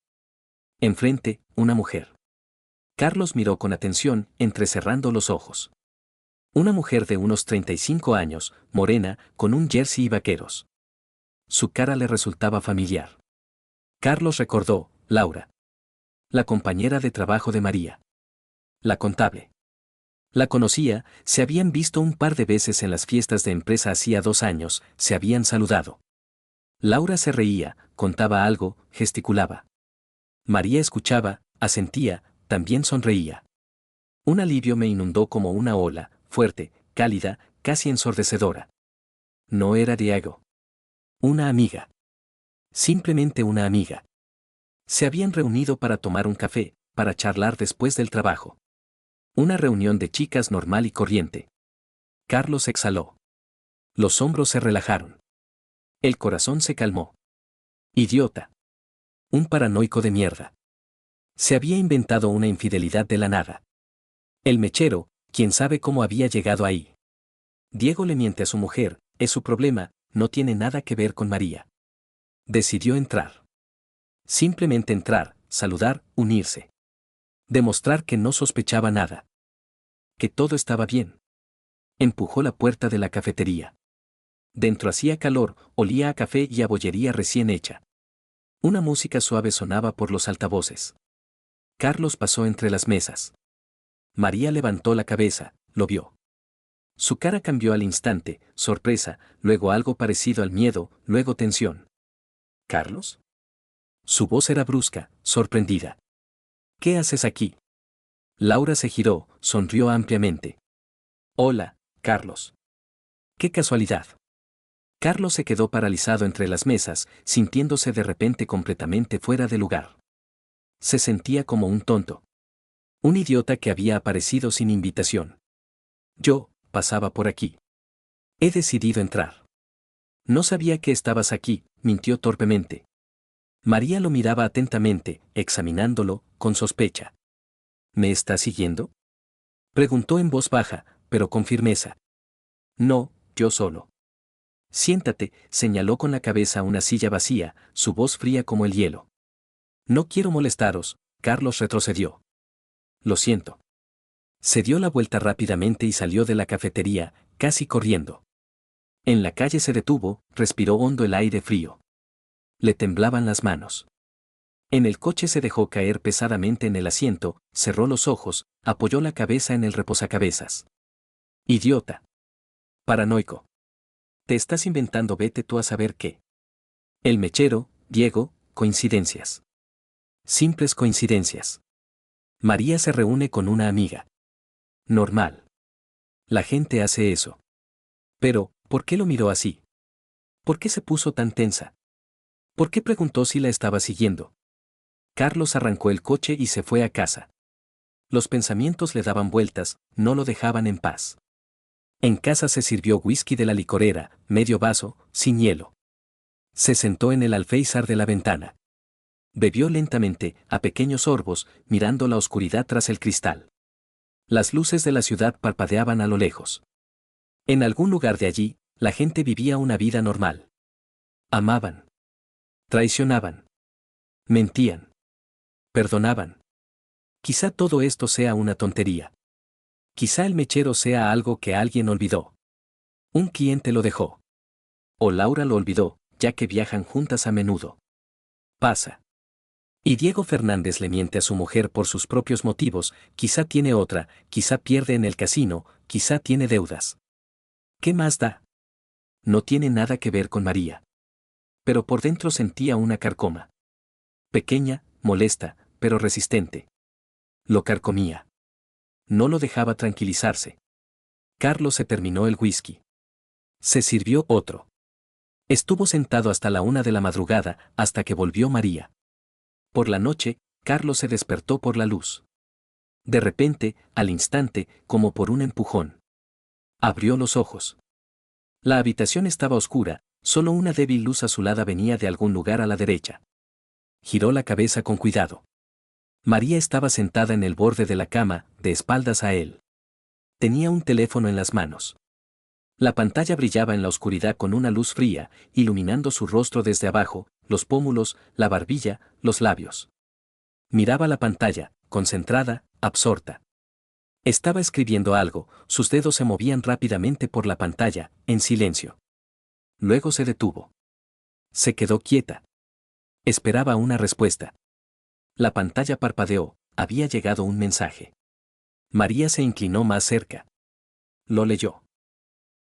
Enfrente, una mujer. Carlos miró con atención, entrecerrando los ojos. Una mujer de unos 35 años, morena, con un jersey y vaqueros. Su cara le resultaba familiar. Carlos recordó, Laura. La compañera de trabajo de María. La contable. La conocía, se habían visto un par de veces en las fiestas de empresa hacía 2 años, se habían saludado. Laura se reía, contaba algo, gesticulaba. María escuchaba, asentía, también sonreía. Un alivio me inundó como una ola, fuerte, cálida, casi ensordecedora. No era Diego. Una amiga. Simplemente una amiga. Se habían reunido para tomar un café, para charlar después del trabajo. Una reunión de chicas normal y corriente. Carlos exhaló. Los hombros se relajaron. El corazón se calmó. Idiota. Un paranoico de mierda. Se había inventado una infidelidad de la nada. El mechero, quién sabe cómo había llegado ahí. Diego le miente a su mujer, es su problema, no tiene nada que ver con María. Decidió entrar. Simplemente entrar, saludar, unirse. Demostrar que no sospechaba nada. Que todo estaba bien. Empujó la puerta de la cafetería. Dentro hacía calor, olía a café y a bollería recién hecha. Una música suave sonaba por los altavoces. Carlos pasó entre las mesas. María levantó la cabeza, lo vio. Su cara cambió al instante, sorpresa, luego algo parecido al miedo, luego tensión. ¿Carlos? Su voz era brusca, sorprendida. ¿Qué haces aquí? Laura se giró, sonrió ampliamente. Hola, Carlos. ¡Qué casualidad! Carlos se quedó paralizado entre las mesas, sintiéndose de repente completamente fuera de lugar. Se sentía como un tonto. Un idiota que había aparecido sin invitación. Yo, pasaba por aquí. He decidido entrar. No sabía que estabas aquí, mintió torpemente. María lo miraba atentamente, examinándolo, con sospecha. ¿Me estás siguiendo? Preguntó en voz baja, pero con firmeza. No, yo solo. Siéntate, señaló con la cabeza a una silla vacía, su voz fría como el hielo. No quiero molestaros, Carlos retrocedió. Lo siento. Se dio la vuelta rápidamente y salió de la cafetería, casi corriendo. En la calle se detuvo, respiró hondo el aire frío. Le temblaban las manos. En el coche se dejó caer pesadamente en el asiento, cerró los ojos, apoyó la cabeza en el reposacabezas. Idiota. Paranoico. Te estás inventando, vete tú a saber qué. El mechero, Diego, coincidencias. Simples coincidencias. María se reúne con una amiga. Normal. La gente hace eso. Pero, ¿por qué lo miró así? ¿Por qué se puso tan tensa? ¿Por qué preguntó si la estaba siguiendo? Carlos arrancó el coche y se fue a casa. Los pensamientos le daban vueltas, no lo dejaban en paz. En casa se sirvió whisky de la licorera, medio vaso, sin hielo. Se sentó en el alféizar de la ventana. Bebió lentamente, a pequeños sorbos, mirando la oscuridad tras el cristal. Las luces de la ciudad parpadeaban a lo lejos. En algún lugar de allí, la gente vivía una vida normal. Amaban. Traicionaban. Mentían. Perdonaban. Quizá todo esto sea una tontería. Quizá el mechero sea algo que alguien olvidó. Un cliente lo dejó. O Laura lo olvidó, ya que viajan juntas a menudo. Pasa. Y Diego Fernández le miente a su mujer por sus propios motivos, quizá tiene otra, quizá pierde en el casino, quizá tiene deudas. ¿Qué más da? No tiene nada que ver con María. Pero por dentro sentía una carcoma. Pequeña, molesta, pero resistente. Lo carcomía. No lo dejaba tranquilizarse. Carlos se terminó el whisky. Se sirvió otro. Estuvo sentado hasta la 1 de la madrugada, hasta que volvió María. Por la noche, Carlos se despertó por la luz. De repente, al instante, como por un empujón. Abrió los ojos. La habitación estaba oscura, solo una débil luz azulada venía de algún lugar a la derecha. Giró la cabeza con cuidado. María estaba sentada en el borde de la cama, de espaldas a él. Tenía un teléfono en las manos. La pantalla brillaba en la oscuridad con una luz fría, iluminando su rostro desde abajo, los pómulos, la barbilla, los labios. Miraba la pantalla, concentrada, absorta. Estaba escribiendo algo, sus dedos se movían rápidamente por la pantalla, en silencio. Luego se detuvo. Se quedó quieta. Esperaba una respuesta. La pantalla parpadeó, había llegado un mensaje. María se inclinó más cerca. Lo leyó.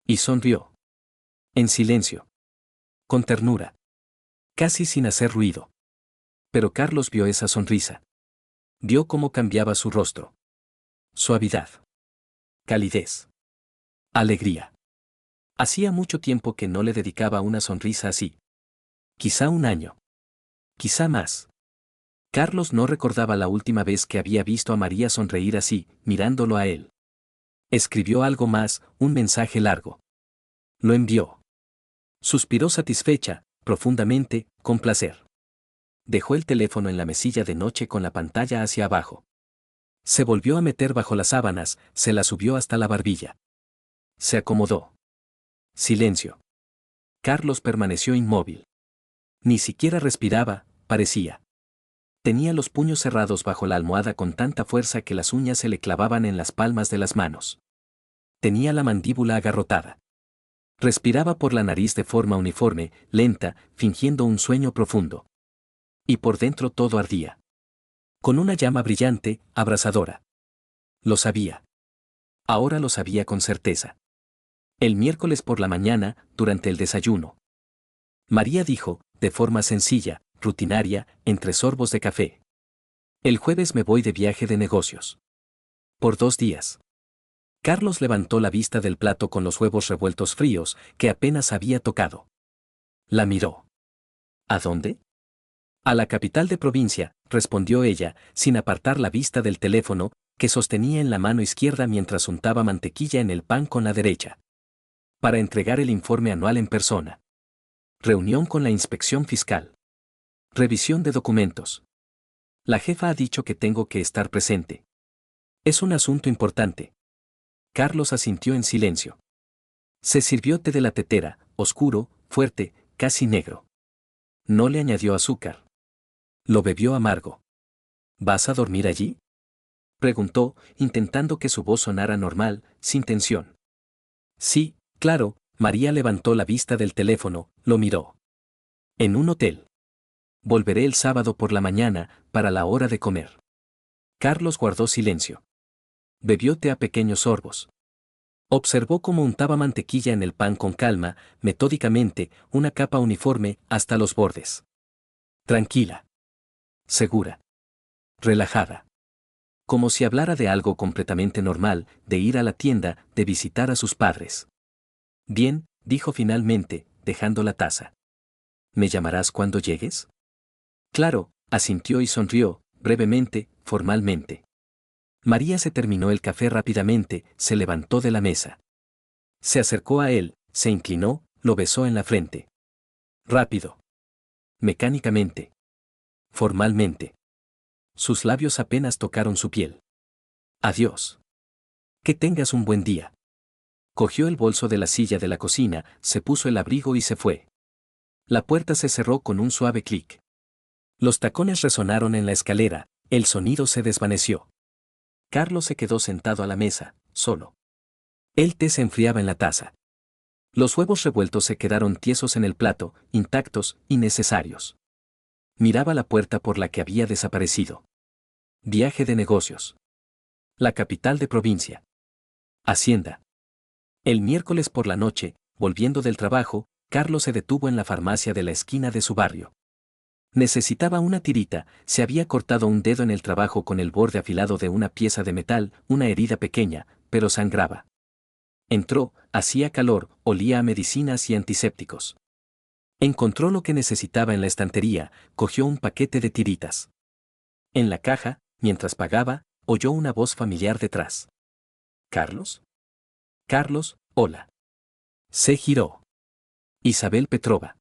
Y sonrió. En silencio. Con ternura. Casi sin hacer ruido. Pero Carlos vio esa sonrisa. Vio cómo cambiaba su rostro. Suavidad. Calidez. Alegría. Hacía mucho tiempo que no le dedicaba una sonrisa así. Quizá un año. Quizá más. Carlos no recordaba la última vez que había visto a María sonreír así, mirándolo a él. Escribió algo más, un mensaje largo. Lo envió. Suspiró satisfecha, profundamente, con placer. Dejó el teléfono en la mesilla de noche con la pantalla hacia abajo. Se volvió a meter bajo las sábanas, se la subió hasta la barbilla. Se acomodó. Silencio. Carlos permaneció inmóvil. Ni siquiera respiraba, parecía. Tenía los puños cerrados bajo la almohada con tanta fuerza que las uñas se le clavaban en las palmas de las manos. Tenía la mandíbula agarrotada. Respiraba por la nariz de forma uniforme, lenta, fingiendo un sueño profundo. Y por dentro todo ardía. Con una llama brillante, abrasadora. Lo sabía. Ahora lo sabía con certeza. El miércoles por la mañana, durante el desayuno. María dijo, de forma sencilla, rutinaria, entre sorbos de café. El jueves me voy de viaje de negocios. Por 2 días. Carlos levantó la vista del plato con los huevos revueltos fríos, que apenas había tocado. La miró. ¿A dónde? A la capital de provincia, respondió ella, sin apartar la vista del teléfono, que sostenía en la mano izquierda mientras untaba mantequilla en el pan con la derecha. Para entregar el informe anual en persona. Reunión con la inspección fiscal. Revisión de documentos. La jefa ha dicho que tengo que estar presente. Es un asunto importante. Carlos asintió en silencio. Se sirvió té de la tetera, oscuro, fuerte, casi negro. No le añadió azúcar. Lo bebió amargo. ¿Vas a dormir allí? Preguntó, intentando que su voz sonara normal, sin tensión. Sí, claro. María levantó la vista del teléfono, lo miró. En un hotel. Volveré el sábado por la mañana, para la hora de comer. Carlos guardó silencio. Bebió té a pequeños sorbos. Observó cómo untaba mantequilla en el pan con calma, metódicamente, una capa uniforme, hasta los bordes. Tranquila. Segura. Relajada. Como si hablara de algo completamente normal, de ir a la tienda, de visitar a sus padres. Bien, dijo finalmente, dejando la taza. ¿Me llamarás cuando llegues? Claro, asintió y sonrió, brevemente, formalmente. María se terminó el café rápidamente, se levantó de la mesa. Se acercó a él, se inclinó, lo besó en la frente. Rápido. Mecánicamente. Formalmente. Sus labios apenas tocaron su piel. Adiós. Que tengas un buen día. Cogió el bolso de la silla de la cocina, se puso el abrigo y se fue. La puerta se cerró con un suave clic. Los tacones resonaron en la escalera, el sonido se desvaneció. Carlos se quedó sentado a la mesa, solo. El té se enfriaba en la taza. Los huevos revueltos se quedaron tiesos en el plato, intactos, innecesarios. Miraba la puerta por la que había desaparecido. Viaje de negocios. La capital de provincia. Hacienda. El miércoles por la noche, volviendo del trabajo, Carlos se detuvo en la farmacia de la esquina de su barrio. Necesitaba una tirita, se había cortado un dedo en el trabajo con el borde afilado de una pieza de metal, una herida pequeña, pero sangraba. Entró, hacía calor, olía a medicinas y antisépticos. Encontró lo que necesitaba en la estantería, cogió un paquete de tiritas. En la caja, mientras pagaba, oyó una voz familiar detrás. ¿Carlos? Carlos, hola. Se giró. Isabel Petrova.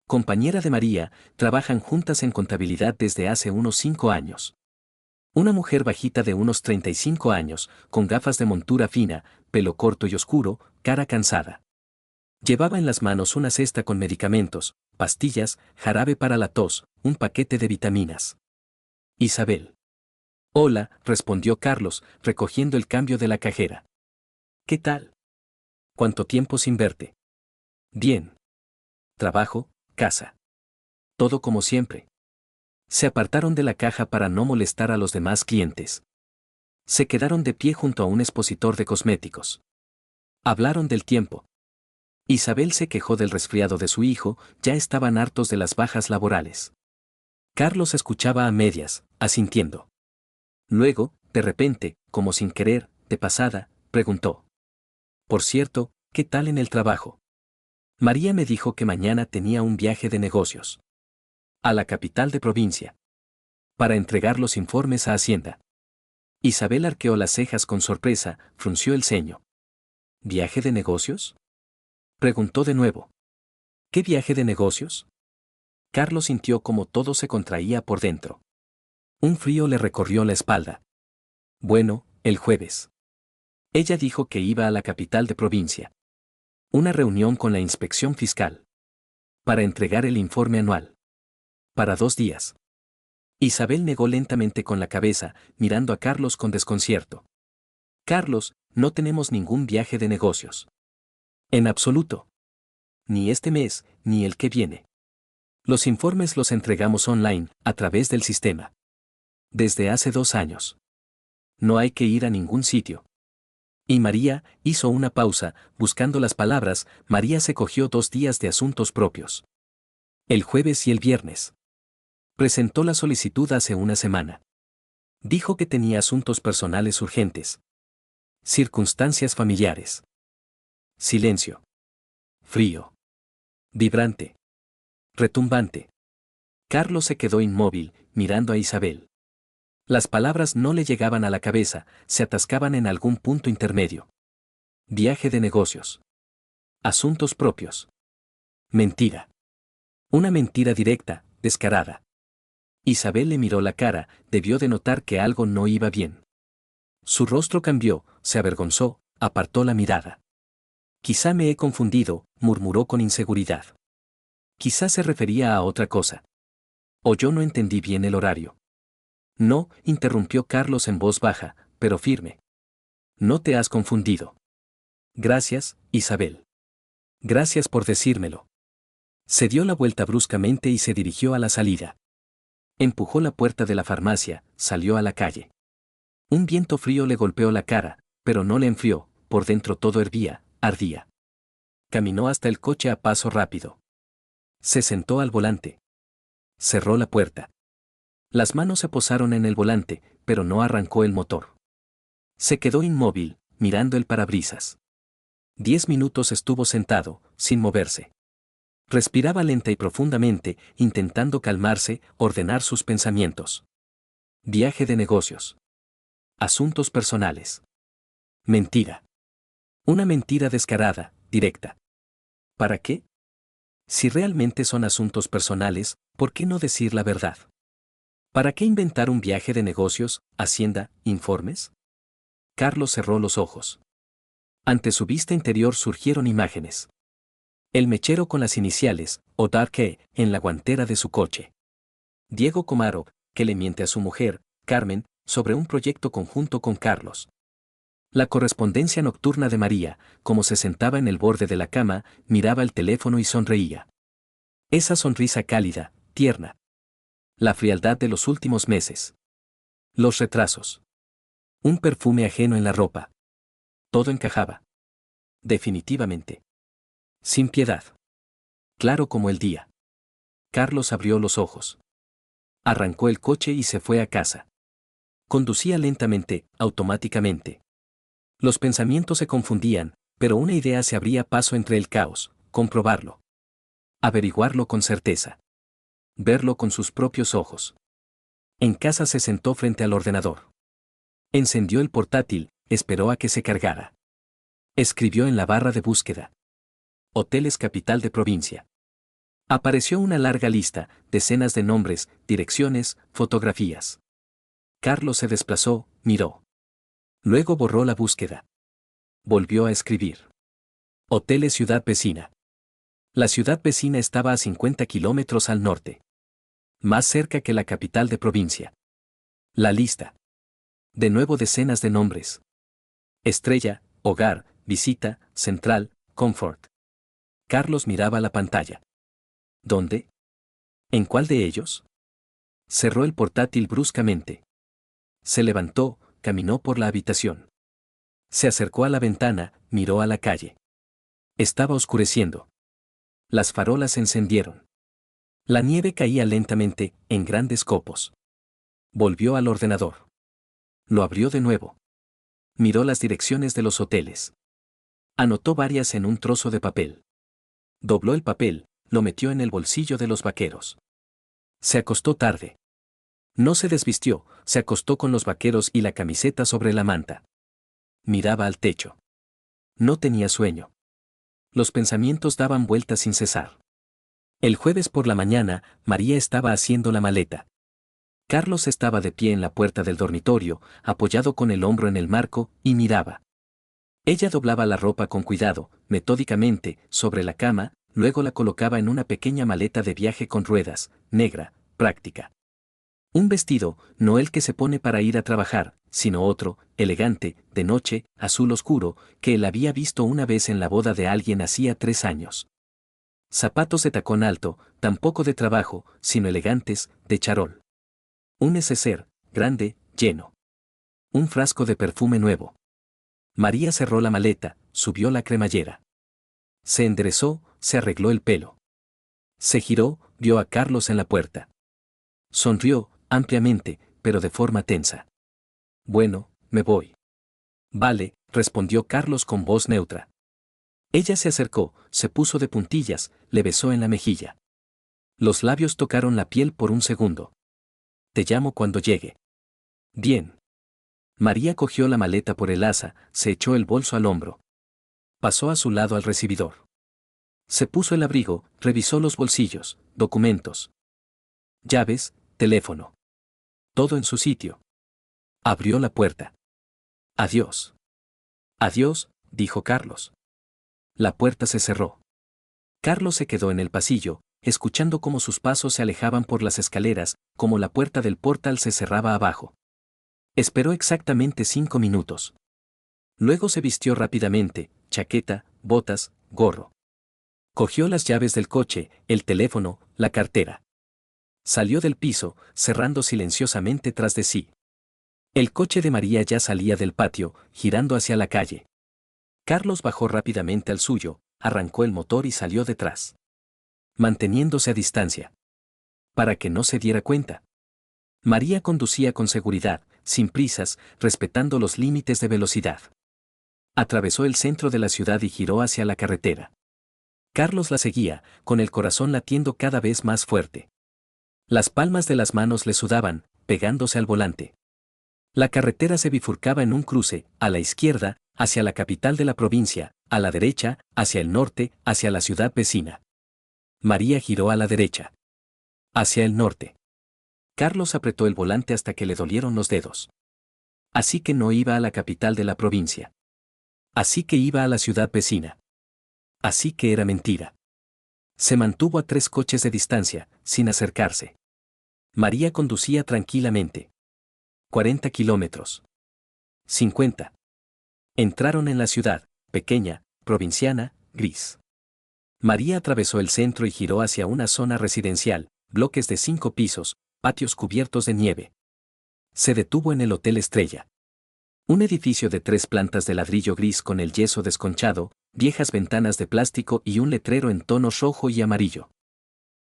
Compañera de María, trabajan juntas en contabilidad desde hace unos 5 años. Una mujer bajita de unos 35 años, con gafas de montura fina, pelo corto y oscuro, cara cansada. Llevaba en las manos una cesta con medicamentos, pastillas, jarabe para la tos, un paquete de vitaminas. Isabel. Hola, respondió Carlos, recogiendo el cambio de la cajera. ¿Qué tal? ¿Cuánto tiempo sin verte? Bien. Trabajo, casa. Todo como siempre. Se apartaron de la caja para no molestar a los demás clientes. Se quedaron de pie junto a un expositor de cosméticos. Hablaron del tiempo. Isabel se quejó del resfriado de su hijo, ya estaban hartos de las bajas laborales. Carlos escuchaba a medias, asintiendo. Luego, de repente, como sin querer, de pasada, preguntó. Por cierto, ¿qué tal en el trabajo? María me dijo que mañana tenía un viaje de negocios. A la capital de provincia. para entregar los informes a Hacienda. Isabel arqueó las cejas con sorpresa, frunció el ceño. ¿Viaje de negocios? Preguntó de nuevo. ¿Qué viaje de negocios? Carlos sintió como todo se contraía por dentro. Un frío le recorrió la espalda. Bueno, el jueves. Ella dijo que iba a la capital de provincia. Una reunión con la inspección fiscal. Para entregar el informe anual. Para 2 días. Isabel negó lentamente con la cabeza, mirando a Carlos con desconcierto. Carlos, no tenemos ningún viaje de negocios. En absoluto. Ni este mes, ni el que viene. Los informes los entregamos online, a través del sistema. Desde hace 2 años. No hay que ir a ningún sitio. Y María hizo una pausa, buscando las palabras. María se cogió 2 días de asuntos propios. El jueves y el viernes. Presentó la solicitud hace una semana. Dijo que tenía asuntos personales urgentes. Circunstancias familiares. Silencio. Frío. Vibrante. Retumbante. Carlos se quedó inmóvil, mirando a Isabel. Las palabras no le llegaban a la cabeza, se atascaban en algún punto intermedio. Viaje de negocios. Asuntos propios. Mentira. Una mentira directa, descarada. Isabel le miró la cara, debió de notar que algo no iba bien. Su rostro cambió, se avergonzó, apartó la mirada. Quizá me he confundido, murmuró con inseguridad. Quizá se refería a otra cosa. O yo no entendí bien el horario. No, interrumpió Carlos en voz baja, pero firme. No te has confundido. Gracias, Isabel. Gracias por decírmelo. Se dio la vuelta bruscamente y se dirigió a la salida. Empujó la puerta de la farmacia, salió a la calle. Un viento frío le golpeó la cara, pero no le enfrió, por dentro todo hervía, ardía. Caminó hasta el coche a paso rápido. Se sentó al volante. Cerró la puerta. Las manos se posaron en el volante, pero no arrancó el motor. Se quedó inmóvil, mirando el parabrisas. 10 minutos estuvo sentado, sin moverse. Respiraba lenta y profundamente, intentando calmarse, ordenar sus pensamientos. Viaje de negocios. Asuntos personales. Mentira. Una mentira descarada, directa. ¿Para qué? Si realmente son asuntos personales, ¿por qué no decir la verdad? ¿Para qué inventar un viaje de negocios, Hacienda, informes? Carlos cerró los ojos. Ante su vista interior surgieron imágenes. El mechero con las iniciales, o Darke, en la guantera de su coche. Diego Komarov, que le miente a su mujer, Carmen, sobre un proyecto conjunto con Carlos. La correspondencia nocturna de María, como se sentaba en el borde de la cama, miraba el teléfono y sonreía. Esa sonrisa cálida, tierna. La frialdad de los últimos meses. Los retrasos. Un perfume ajeno en la ropa. Todo encajaba. Definitivamente. Sin piedad. Claro como el día. Carlos abrió los ojos. Arrancó el coche y se fue a casa. Conducía lentamente, automáticamente. Los pensamientos se confundían, pero una idea se abría paso entre el caos: comprobarlo. Averiguarlo con certeza. Verlo con sus propios ojos. En casa se sentó frente al ordenador. Encendió el portátil, esperó a que se cargara. Escribió en la barra de búsqueda: Hoteles capital de provincia. Apareció una larga lista, decenas de nombres, direcciones, fotografías. Carlos se desplazó, miró. Luego borró la búsqueda. Volvió a escribir: Hoteles ciudad vecina. La ciudad vecina estaba a 50 kilómetros al norte. Más cerca que la capital de provincia. La lista. De nuevo decenas de nombres. Estrella, Hogar, Visita, Central, Comfort. Carlos miraba la pantalla. ¿Dónde? ¿En cuál de ellos? Cerró el portátil bruscamente. Se levantó, caminó por la habitación. Se acercó a la ventana, miró a la calle. Estaba oscureciendo. Las farolas se encendieron. La nieve caía lentamente, en grandes copos. Volvió al ordenador. Lo abrió de nuevo. Miró las direcciones de los hoteles. Anotó varias en un trozo de papel. Dobló el papel, lo metió en el bolsillo de los vaqueros. Se acostó tarde. No se desvistió, se acostó con los vaqueros y la camiseta sobre la manta. Miraba al techo. No tenía sueño. Los pensamientos daban vueltas sin cesar. El jueves por la mañana, María estaba haciendo la maleta. Carlos estaba de pie en la puerta del dormitorio, apoyado con el hombro en el marco, y miraba. Ella doblaba la ropa con cuidado, metódicamente, sobre la cama, luego la colocaba en una pequeña maleta de viaje con ruedas, negra, práctica. Un vestido, no el que se pone para ir a trabajar, sino otro, elegante, de noche, azul oscuro, que él había visto una vez en la boda de alguien hacía 3 años. Zapatos de tacón alto, tampoco de trabajo, sino elegantes, de charol. Un neceser, grande, lleno. Un frasco de perfume nuevo. María cerró la maleta, subió la cremallera. Se enderezó, se arregló el pelo. Se giró, vio a Carlos en la puerta. Sonrió, ampliamente, pero de forma tensa. Bueno, me voy. Vale, respondió Carlos con voz neutra. Ella se acercó, se puso de puntillas, le besó en la mejilla. Los labios tocaron la piel por un segundo. Te llamo cuando llegue. Bien. María cogió la maleta por el asa, se echó el bolso al hombro. Pasó a su lado al recibidor. Se puso el abrigo, revisó los bolsillos, documentos. Llaves, teléfono. Todo en su sitio. Abrió la puerta. Adiós. Adiós, dijo Carlos. La puerta se cerró. Carlos se quedó en el pasillo, escuchando cómo sus pasos se alejaban por las escaleras, como la puerta del portal se cerraba abajo. Esperó exactamente 5 minutos. Luego se vistió rápidamente, chaqueta, botas, gorro. Cogió las llaves del coche, el teléfono, la cartera. Salió del piso, cerrando silenciosamente tras de sí. El coche de María ya salía del patio, girando hacia la calle. Carlos bajó rápidamente al suyo, arrancó el motor y salió detrás. Manteniéndose a distancia. Para que no se diera cuenta. María conducía con seguridad, sin prisas, respetando los límites de velocidad. Atravesó el centro de la ciudad y giró hacia la carretera. Carlos la seguía, con el corazón latiendo cada vez más fuerte. Las palmas de las manos le sudaban, pegándose al volante. La carretera se bifurcaba en un cruce, a la izquierda, hacia la capital de la provincia, a la derecha, hacia el norte, hacia la ciudad vecina. María giró a la derecha. Hacia el norte. Carlos apretó el volante hasta que le dolieron los dedos. Así que no iba a la capital de la provincia. Así que iba a la ciudad vecina. Así que era mentira. Se mantuvo a 3 coches de distancia, sin acercarse. María conducía tranquilamente. 40 kilómetros. 50. Entraron en la ciudad, pequeña, provinciana, gris. María atravesó el centro y giró hacia una zona residencial, bloques de 5 pisos, patios cubiertos de nieve. Se detuvo en el Hotel Estrella. Un edificio de 3 plantas de ladrillo gris con el yeso desconchado, viejas ventanas de plástico y un letrero en tonos rojo y amarillo.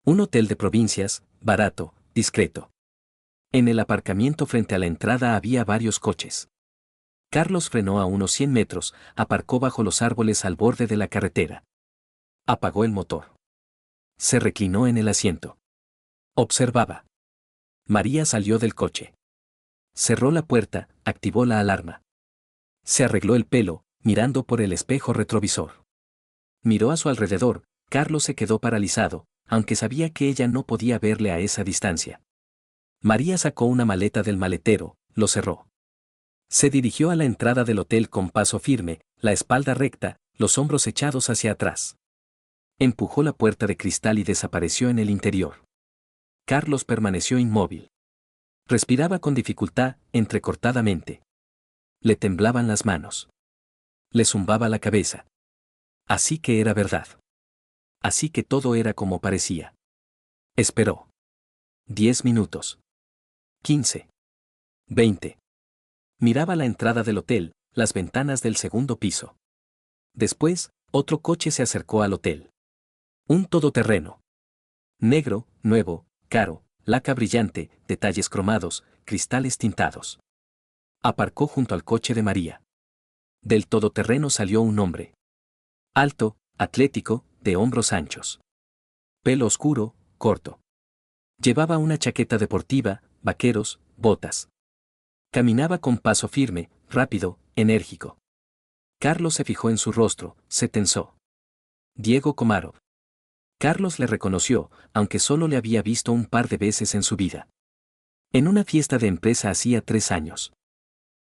Un hotel de provincias, barato, discreto. En el aparcamiento frente a la entrada había varios coches. Carlos frenó a unos 100 metros, aparcó bajo los árboles al borde de la carretera. Apagó el motor. Se reclinó en el asiento. Observaba. María salió del coche. Cerró la puerta, activó la alarma. Se arregló el pelo, mirando por el espejo retrovisor. Miró a su alrededor, Carlos se quedó paralizado, aunque sabía que ella no podía verle a esa distancia. María sacó una maleta del maletero, lo cerró. Se dirigió a la entrada del hotel con paso firme, la espalda recta, los hombros echados hacia atrás. Empujó la puerta de cristal y desapareció en el interior. Carlos permaneció inmóvil. Respiraba con dificultad, entrecortadamente. Le temblaban las manos. Le zumbaba la cabeza. Así que era verdad. Así que todo era como parecía. Esperó. 10 minutos. 15. 20. Miraba la entrada del hotel, las ventanas del segundo piso. Después, otro coche se acercó al hotel. Un todoterreno. Negro, nuevo, caro, laca brillante, detalles cromados, cristales tintados. Aparcó junto al coche de María. Del todoterreno salió un hombre. Alto, atlético, de hombros anchos. Pelo oscuro, corto. Llevaba una chaqueta deportiva, vaqueros, botas. Caminaba con paso firme, rápido, enérgico. Carlos se fijó en su rostro, se tensó. Diego Komarov. Carlos le reconoció, aunque solo le había visto un par de veces en su vida. En una fiesta de empresa hacía 3 años.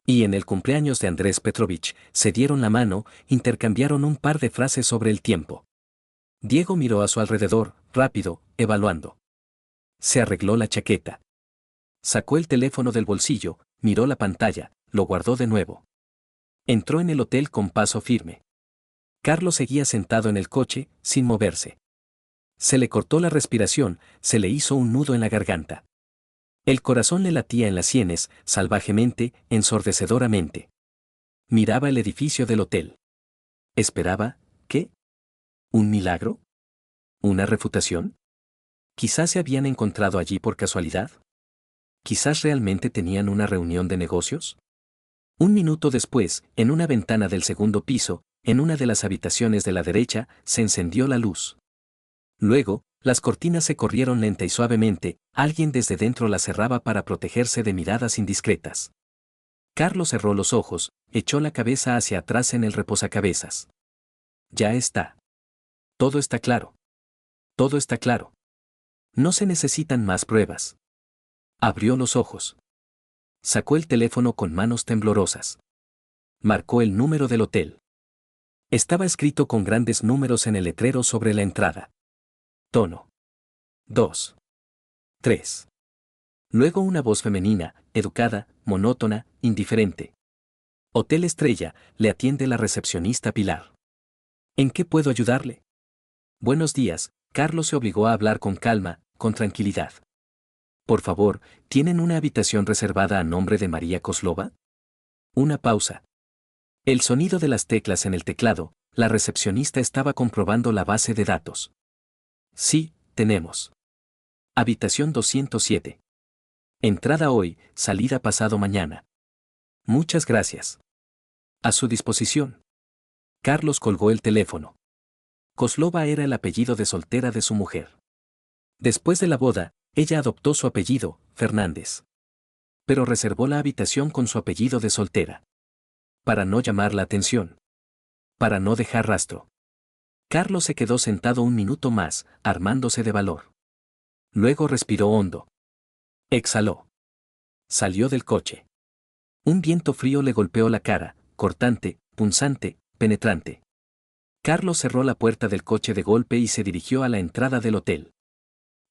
Y en el cumpleaños de Andrés Petrovich, se dieron la mano, intercambiaron un par de frases sobre el tiempo. Diego miró a su alrededor, rápido, evaluando. Se arregló la chaqueta. Sacó el teléfono del bolsillo, miró la pantalla, lo guardó de nuevo. Entró en el hotel con paso firme. Carlos seguía sentado en el coche, sin moverse. Se le cortó la respiración, se le hizo un nudo en la garganta. El corazón le latía en las sienes, salvajemente, ensordecedoramente. Miraba el edificio del hotel. Esperaba, ¿qué? ¿Un milagro? ¿Una refutación? Quizás se habían encontrado allí por casualidad. Quizás realmente tenían una reunión de negocios. Un minuto después, en una ventana del segundo piso, en una de las habitaciones de la derecha, se encendió la luz. Luego, las cortinas se corrieron lenta y suavemente, alguien desde dentro las cerraba para protegerse de miradas indiscretas. Carlos cerró los ojos, echó la cabeza hacia atrás en el reposacabezas. Ya está. Todo está claro. Todo está claro. No se necesitan más pruebas. Abrió los ojos. Sacó el teléfono con manos temblorosas. Marcó el número del hotel. Estaba escrito con grandes números en el letrero sobre la entrada. Tono. 2. 3. Luego una voz femenina, educada, monótona, indiferente. Hotel Estrella, le atiende la recepcionista Pilar. ¿En qué puedo ayudarle? Buenos días, Carlos se obligó a hablar con calma, con tranquilidad. Por favor, ¿tienen una habitación reservada a nombre de María Kozlova? Una pausa. El sonido de las teclas en el teclado, la recepcionista estaba comprobando la base de datos. Sí, tenemos. Habitación 207. Entrada hoy, salida pasado mañana. Muchas gracias. A su disposición. Carlos colgó el teléfono. Kozlova era el apellido de soltera de su mujer. Después de la boda, ella adoptó su apellido, Fernández. Pero reservó la habitación con su apellido de soltera. Para no llamar la atención. Para no dejar rastro. Carlos se quedó sentado un minuto más, armándose de valor. Luego respiró hondo. Exhaló. Salió del coche. Un viento frío le golpeó la cara, cortante, punzante, penetrante. Carlos cerró la puerta del coche de golpe y se dirigió a la entrada del hotel.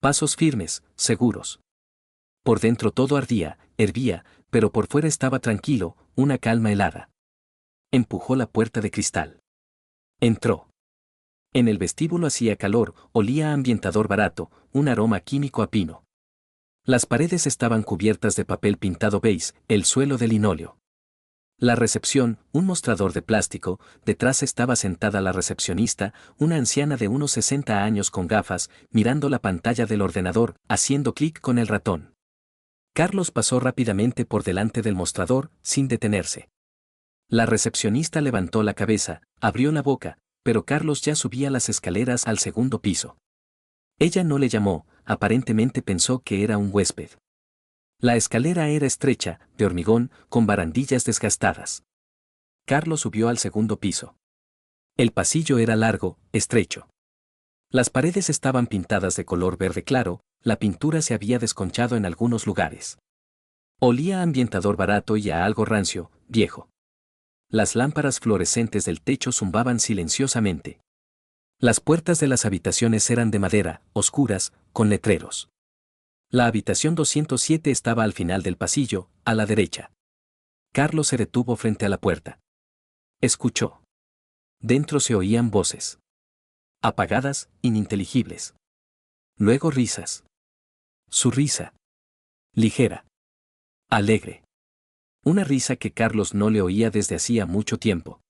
Pasos firmes, seguros. Por dentro todo ardía, hervía, pero por fuera estaba tranquilo, una calma helada. Empujó la puerta de cristal. Entró. En el vestíbulo hacía calor, olía a ambientador barato, un aroma químico a pino. Las paredes estaban cubiertas de papel pintado beige, el suelo de linóleo. La recepción, un mostrador de plástico, detrás estaba sentada la recepcionista, una anciana de unos 60 años con gafas, mirando la pantalla del ordenador, haciendo clic con el ratón. Carlos pasó rápidamente por delante del mostrador, sin detenerse. La recepcionista levantó la cabeza, abrió la boca, pero Carlos ya subía las escaleras al segundo piso. Ella no le llamó, aparentemente pensó que era un huésped. La escalera era estrecha, de hormigón, con barandillas desgastadas. Carlos subió al segundo piso. El pasillo era largo, estrecho. Las paredes estaban pintadas de color verde claro, la pintura se había desconchado en algunos lugares. Olía a ambientador barato y a algo rancio, viejo. Las lámparas fluorescentes del techo zumbaban silenciosamente. Las puertas de las habitaciones eran de madera, oscuras, con letreros. La habitación 207 estaba al final del pasillo, a la derecha. Carlos se detuvo frente a la puerta. Escuchó. Dentro se oían voces. Apagadas, ininteligibles. Luego risas. Su risa. Ligera. Alegre. Una risa que Carlos no le oía desde hacía mucho tiempo.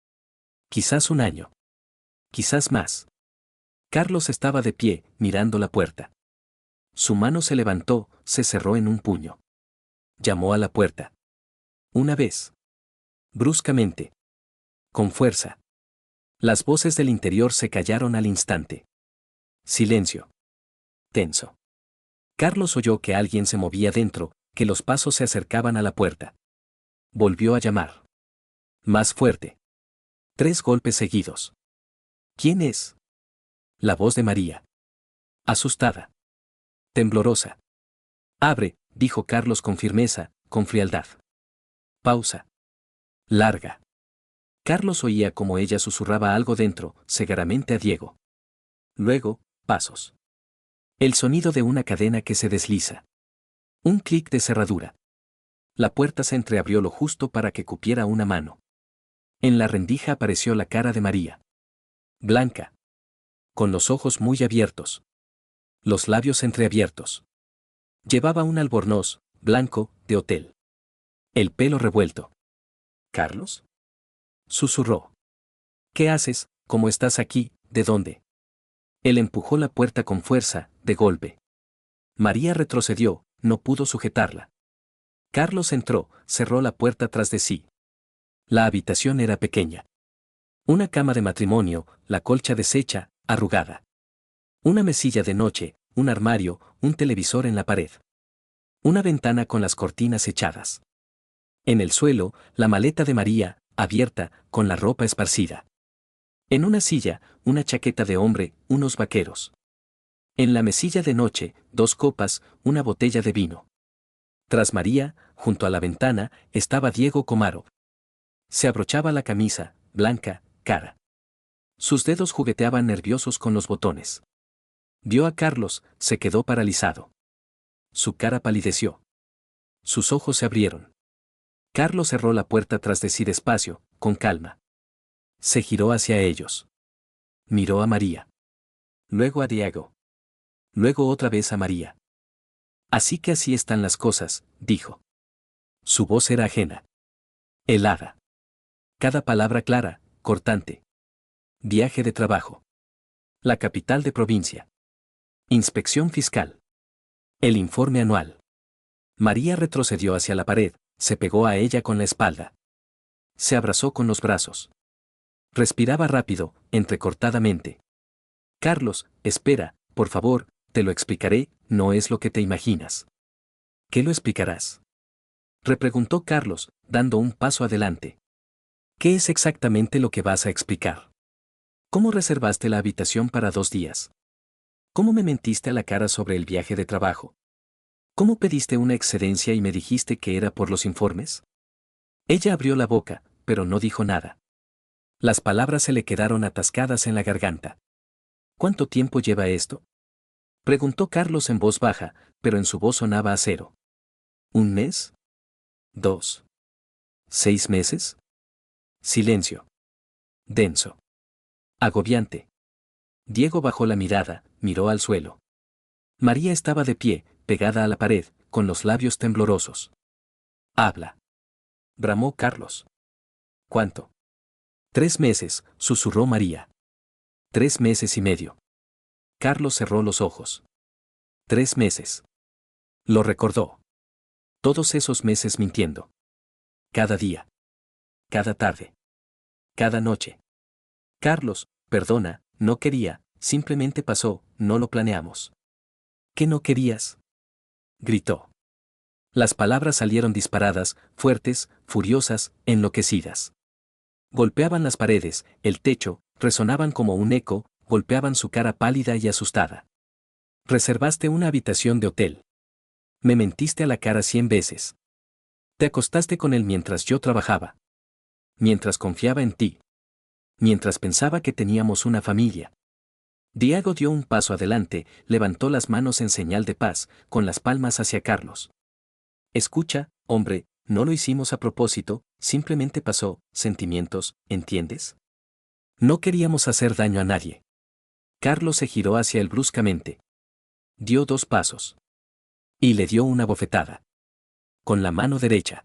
Quizás un año. Quizás más. Carlos estaba de pie, mirando la puerta. Su mano se levantó, se cerró en un puño. Llamó a la puerta. Una vez. Bruscamente. Con fuerza. Las voces del interior se callaron al instante. Silencio. Tenso. Carlos oyó que alguien se movía dentro, que los pasos se acercaban a la puerta. Volvió a llamar. Más fuerte. 3 golpes seguidos. ¿Quién es? La voz de María. Asustada. Temblorosa. Abre, dijo Carlos con firmeza, con frialdad. Pausa. Larga. Carlos oía como ella susurraba algo dentro, cegaramente a Diego. Luego, pasos. El sonido de una cadena que se desliza. Un clic de cerradura. La puerta se entreabrió lo justo para que cupiera una mano. En la rendija apareció la cara de María. Blanca. Con los ojos muy abiertos. Los labios entreabiertos. Llevaba un albornoz, blanco, de hotel. El pelo revuelto. ¿Carlos? Susurró. ¿Qué haces? ¿Cómo estás aquí? ¿De dónde? Él empujó la puerta con fuerza, de golpe. María retrocedió, no pudo sujetarla. Carlos entró, cerró la puerta tras de sí. La habitación era pequeña. Una cama de matrimonio, la colcha deshecha, arrugada. Una mesilla de noche, un armario, un televisor en la pared. Una ventana con las cortinas echadas. En el suelo, la maleta de María, abierta, con la ropa esparcida. En una silla, una chaqueta de hombre, unos vaqueros. En la mesilla de noche, 2 copas, una botella de vino. Tras María, junto a la ventana, estaba Diego Comaro. Se abrochaba la camisa, blanca, cara. Sus dedos jugueteaban nerviosos con los botones. Vio a Carlos, se quedó paralizado. Su cara palideció. Sus ojos se abrieron. Carlos cerró la puerta tras de sí despacio, con calma. Se giró hacia ellos. Miró a María. Luego a Diego. Luego otra vez a María. Así que así están las cosas, dijo. Su voz era ajena. Helada. Cada palabra clara, cortante. Viaje de trabajo. La capital de provincia. Inspección fiscal. El informe anual. María retrocedió hacia la pared, se pegó a ella con la espalda. Se abrazó con los brazos. Respiraba rápido, entrecortadamente. Carlos, espera, por favor, te lo explicaré, no es lo que te imaginas. ¿Qué lo explicarás? Repreguntó Carlos, dando un paso adelante. ¿Qué es exactamente lo que vas a explicar? ¿Cómo reservaste la habitación para 2 días? ¿Cómo me mentiste a la cara sobre el viaje de trabajo? ¿Cómo pediste una excedencia y me dijiste que era por los informes? Ella abrió la boca, pero no dijo nada. Las palabras se le quedaron atascadas en la garganta. ¿Cuánto tiempo lleva esto? Preguntó Carlos en voz baja, pero en su voz sonaba acero. ¿1 mes? 2. 6 meses? Silencio. Denso. Agobiante. Diego bajó la mirada, miró al suelo. María estaba de pie, pegada a la pared, con los labios temblorosos. Habla. Bramó Carlos. ¿Cuánto? 3 meses, susurró María. 3 meses y medio. Carlos cerró los ojos. 3 meses. Lo recordó. Todos esos meses mintiendo. Cada día. Cada tarde. Cada noche. Carlos, perdona, no quería, simplemente pasó, no lo planeamos. ¿Qué no querías? Gritó. Las palabras salieron disparadas, fuertes, furiosas, enloquecidas. Golpeaban las paredes, el techo, resonaban como un eco, golpeaban su cara pálida y asustada. Reservaste una habitación de hotel. Me mentiste a la cara 100 veces. Te acostaste con él mientras yo trabajaba. Mientras confiaba en ti. Mientras pensaba que teníamos una familia. Diego dio un paso adelante, levantó las manos en señal de paz, con las palmas hacia Carlos. Escucha, hombre, no lo hicimos a propósito, simplemente pasó, sentimientos, ¿entiendes? No queríamos hacer daño a nadie. Carlos se giró hacia él bruscamente. Dio 2 pasos. Y le dio una bofetada. Con la mano derecha.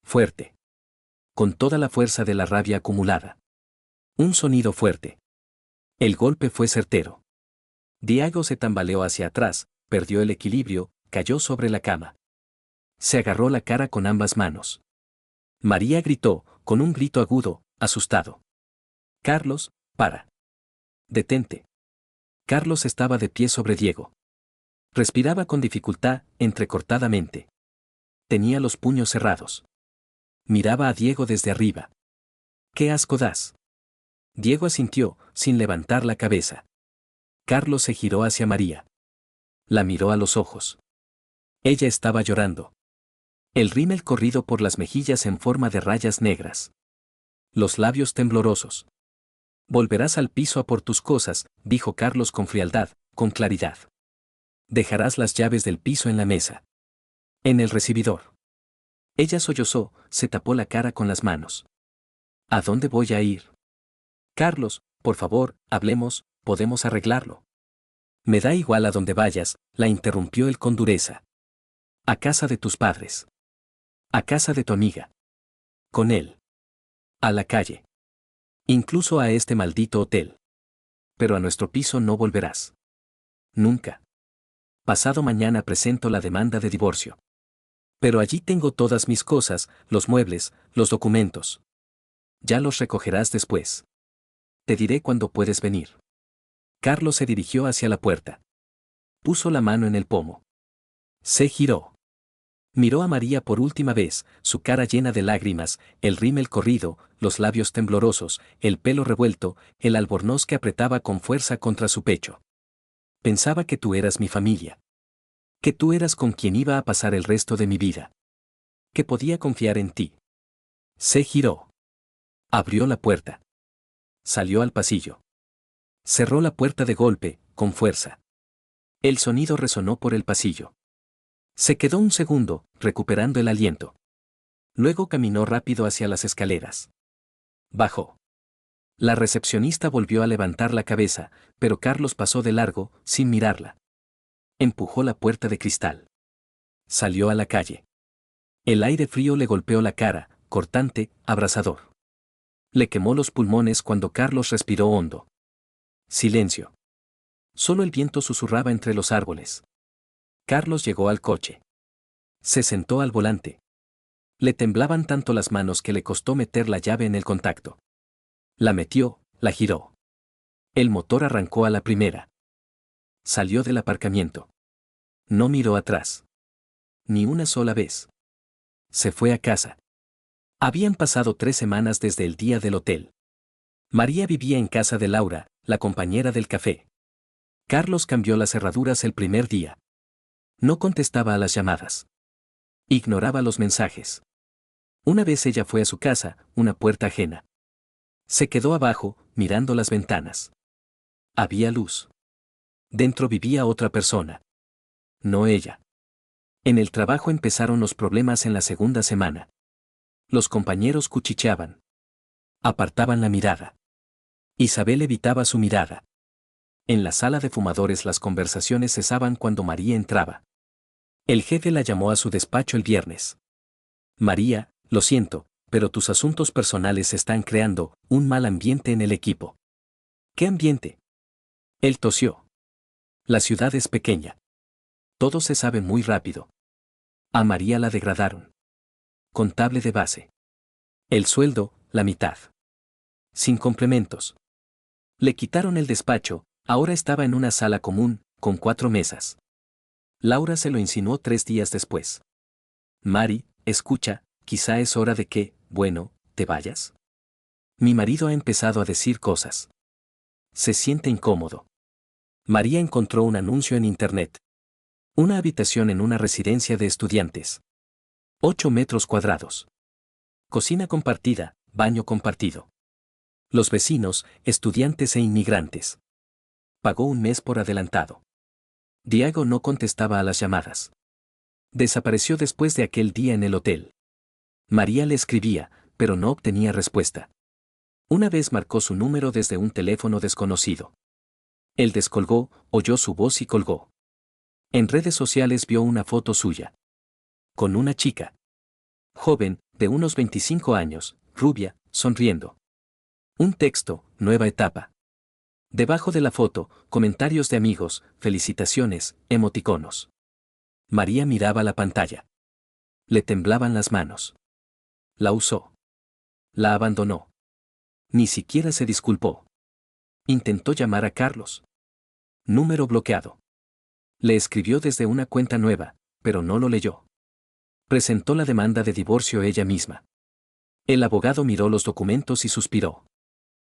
Fuerte. Con toda la fuerza de la rabia acumulada. Un sonido fuerte. El golpe fue certero. Diego se tambaleó hacia atrás, perdió el equilibrio, cayó sobre la cama. Se agarró la cara con ambas manos. María gritó, con un grito agudo, asustado. Carlos, para. Detente. Carlos estaba de pie sobre Diego. Respiraba con dificultad, entrecortadamente. Tenía los puños cerrados. Miraba a Diego desde arriba. ¡Qué asco das! Diego asintió, sin levantar la cabeza. Carlos se giró hacia María. La miró a los ojos. Ella estaba llorando. El rímel corrido por las mejillas en forma de rayas negras. Los labios temblorosos. Volverás al piso a por tus cosas, dijo Carlos con frialdad, con claridad. Dejarás las llaves del piso en la mesa. En el recibidor. Ella sollozó, se tapó la cara con las manos. ¿A dónde voy a ir? Carlos, por favor, hablemos, podemos arreglarlo. Me da igual a dónde vayas, la interrumpió él con dureza. A casa de tus padres. A casa de tu amiga. Con él. A la calle. Incluso a este maldito hotel. Pero a nuestro piso no volverás. Nunca. Pasado mañana presento la demanda de divorcio. Pero allí tengo todas mis cosas, los muebles, los documentos. Ya los recogerás después. Te diré cuándo puedes venir. Carlos se dirigió hacia la puerta. Puso la mano en el pomo. Se giró. Miró a María por última vez, su cara llena de lágrimas, el rímel corrido, los labios temblorosos, el pelo revuelto, el albornoz que apretaba con fuerza contra su pecho. Pensaba que tú eras mi familia. Que tú eras con quien iba a pasar el resto de mi vida. Que podía confiar en ti. Se giró. Abrió la puerta. Salió al pasillo. Cerró la puerta de golpe, con fuerza. El sonido resonó por el pasillo. Se quedó un segundo, recuperando el aliento. Luego caminó rápido hacia las escaleras. Bajó. La recepcionista volvió a levantar la cabeza, pero Carlos pasó de largo, sin mirarla. Empujó la puerta de cristal. Salió a la calle. El aire frío le golpeó la cara, cortante, abrasador. Le quemó los pulmones cuando Carlos respiró hondo. Silencio. Solo el viento susurraba entre los árboles. Carlos llegó al coche. Se sentó al volante. Le temblaban tanto las manos que le costó meter la llave en el contacto. La metió, la giró. El motor arrancó a la primera. Salió del aparcamiento. No miró atrás. Ni una sola vez. Se fue a casa. Habían pasado 3 semanas desde el día del hotel. María vivía en casa de Laura, la compañera del café. Carlos cambió las cerraduras el primer día. No contestaba a las llamadas. Ignoraba los mensajes. Una vez ella fue a su casa, una puerta ajena. Se quedó abajo, mirando las ventanas. Había luz. Dentro vivía otra persona. No ella. En el trabajo empezaron los problemas en la segunda semana. Los compañeros cuchicheaban. Apartaban la mirada. Isabel evitaba su mirada. En la sala de fumadores las conversaciones cesaban cuando María entraba. El jefe la llamó a su despacho el viernes. María, lo siento, pero tus asuntos personales están creando un mal ambiente en el equipo. ¿Qué ambiente? Él tosió. La ciudad es pequeña. Todo se sabe muy rápido. A María la degradaron. Contable de base. El sueldo, la mitad. Sin complementos. Le quitaron el despacho, ahora estaba en una sala común, con 4 mesas. Laura se lo insinuó 3 días después. Mari, escucha, quizá es hora de que, bueno, te vayas. Mi marido ha empezado a decir cosas. Se siente incómodo. María encontró un anuncio en internet. Una habitación en una residencia de estudiantes. 8 metros cuadrados. Cocina compartida, baño compartido. Los vecinos, estudiantes e inmigrantes. Pagó un mes por adelantado. Diego no contestaba a las llamadas. Desapareció después de aquel día en el hotel. María le escribía, pero no obtenía respuesta. Una vez marcó su número desde un teléfono desconocido. Él descolgó, oyó su voz y colgó. En redes sociales vio una foto suya. Con una chica. Joven, de unos 25 años, rubia, sonriendo. Un texto, nueva etapa. Debajo de la foto, comentarios de amigos, felicitaciones, emoticonos. María miraba la pantalla. Le temblaban las manos. La usó. La abandonó. Ni siquiera se disculpó. Intentó llamar a Carlos. Número bloqueado. Le escribió desde una cuenta nueva, pero no lo leyó. Presentó la demanda de divorcio ella misma. El abogado miró los documentos y suspiró.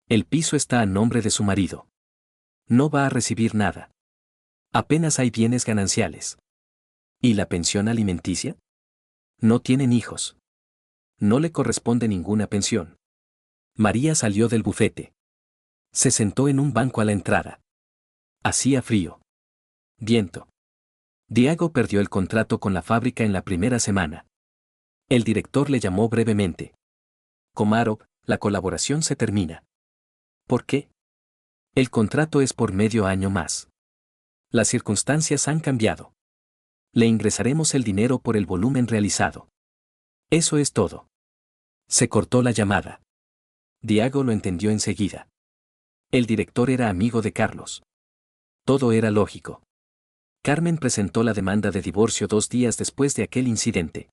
El piso está a nombre de su marido. No va a recibir nada. Apenas hay bienes gananciales. ¿Y la pensión alimenticia? No tienen hijos. No le corresponde ninguna pensión. María salió del bufete. Se sentó en un banco a la entrada. Hacía frío. Viento. Diego perdió el contrato con la fábrica en la primera semana. El director le llamó brevemente. Komarov, la colaboración se termina. ¿Por qué? El contrato es por medio año más. Las circunstancias han cambiado. Le ingresaremos el dinero por el volumen realizado. Eso es todo. Se cortó la llamada. Diego lo entendió enseguida. El director era amigo de Carlos. Todo era lógico. Carmen presentó la demanda de divorcio 2 días después de aquel incidente.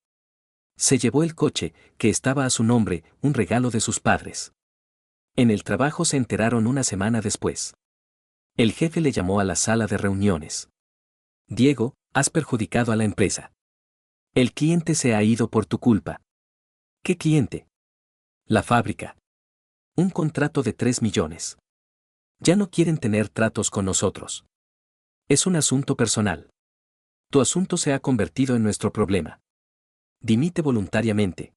Se llevó el coche, que estaba a su nombre, un regalo de sus padres. En el trabajo se enteraron una semana después. El jefe le llamó a la sala de reuniones. Diego, has perjudicado a la empresa. El cliente se ha ido por tu culpa. ¿Qué cliente? La fábrica. Un contrato de 3 millones. Ya no quieren tener tratos con nosotros. Es un asunto personal. Tu asunto se ha convertido en nuestro problema. Dimite voluntariamente.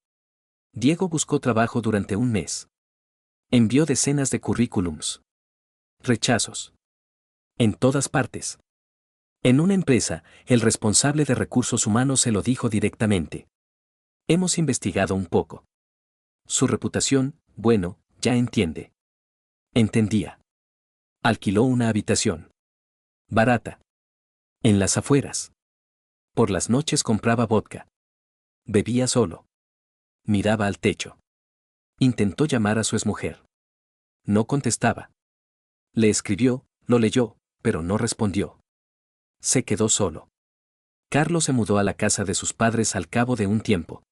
Diego buscó trabajo durante un mes. Envió decenas de currículums. Rechazos. En todas partes. En una empresa, el responsable de recursos humanos se lo dijo directamente. Hemos investigado un poco. Su reputación, bueno, ya entiende. Entendía. Alquiló una habitación. Barata. En las afueras. Por las noches compraba vodka. Bebía solo. Miraba al techo. Intentó llamar a su exmujer. No contestaba. Le escribió, lo leyó, pero no respondió. Se quedó solo. Carlos se mudó a la casa de sus padres al cabo de un tiempo.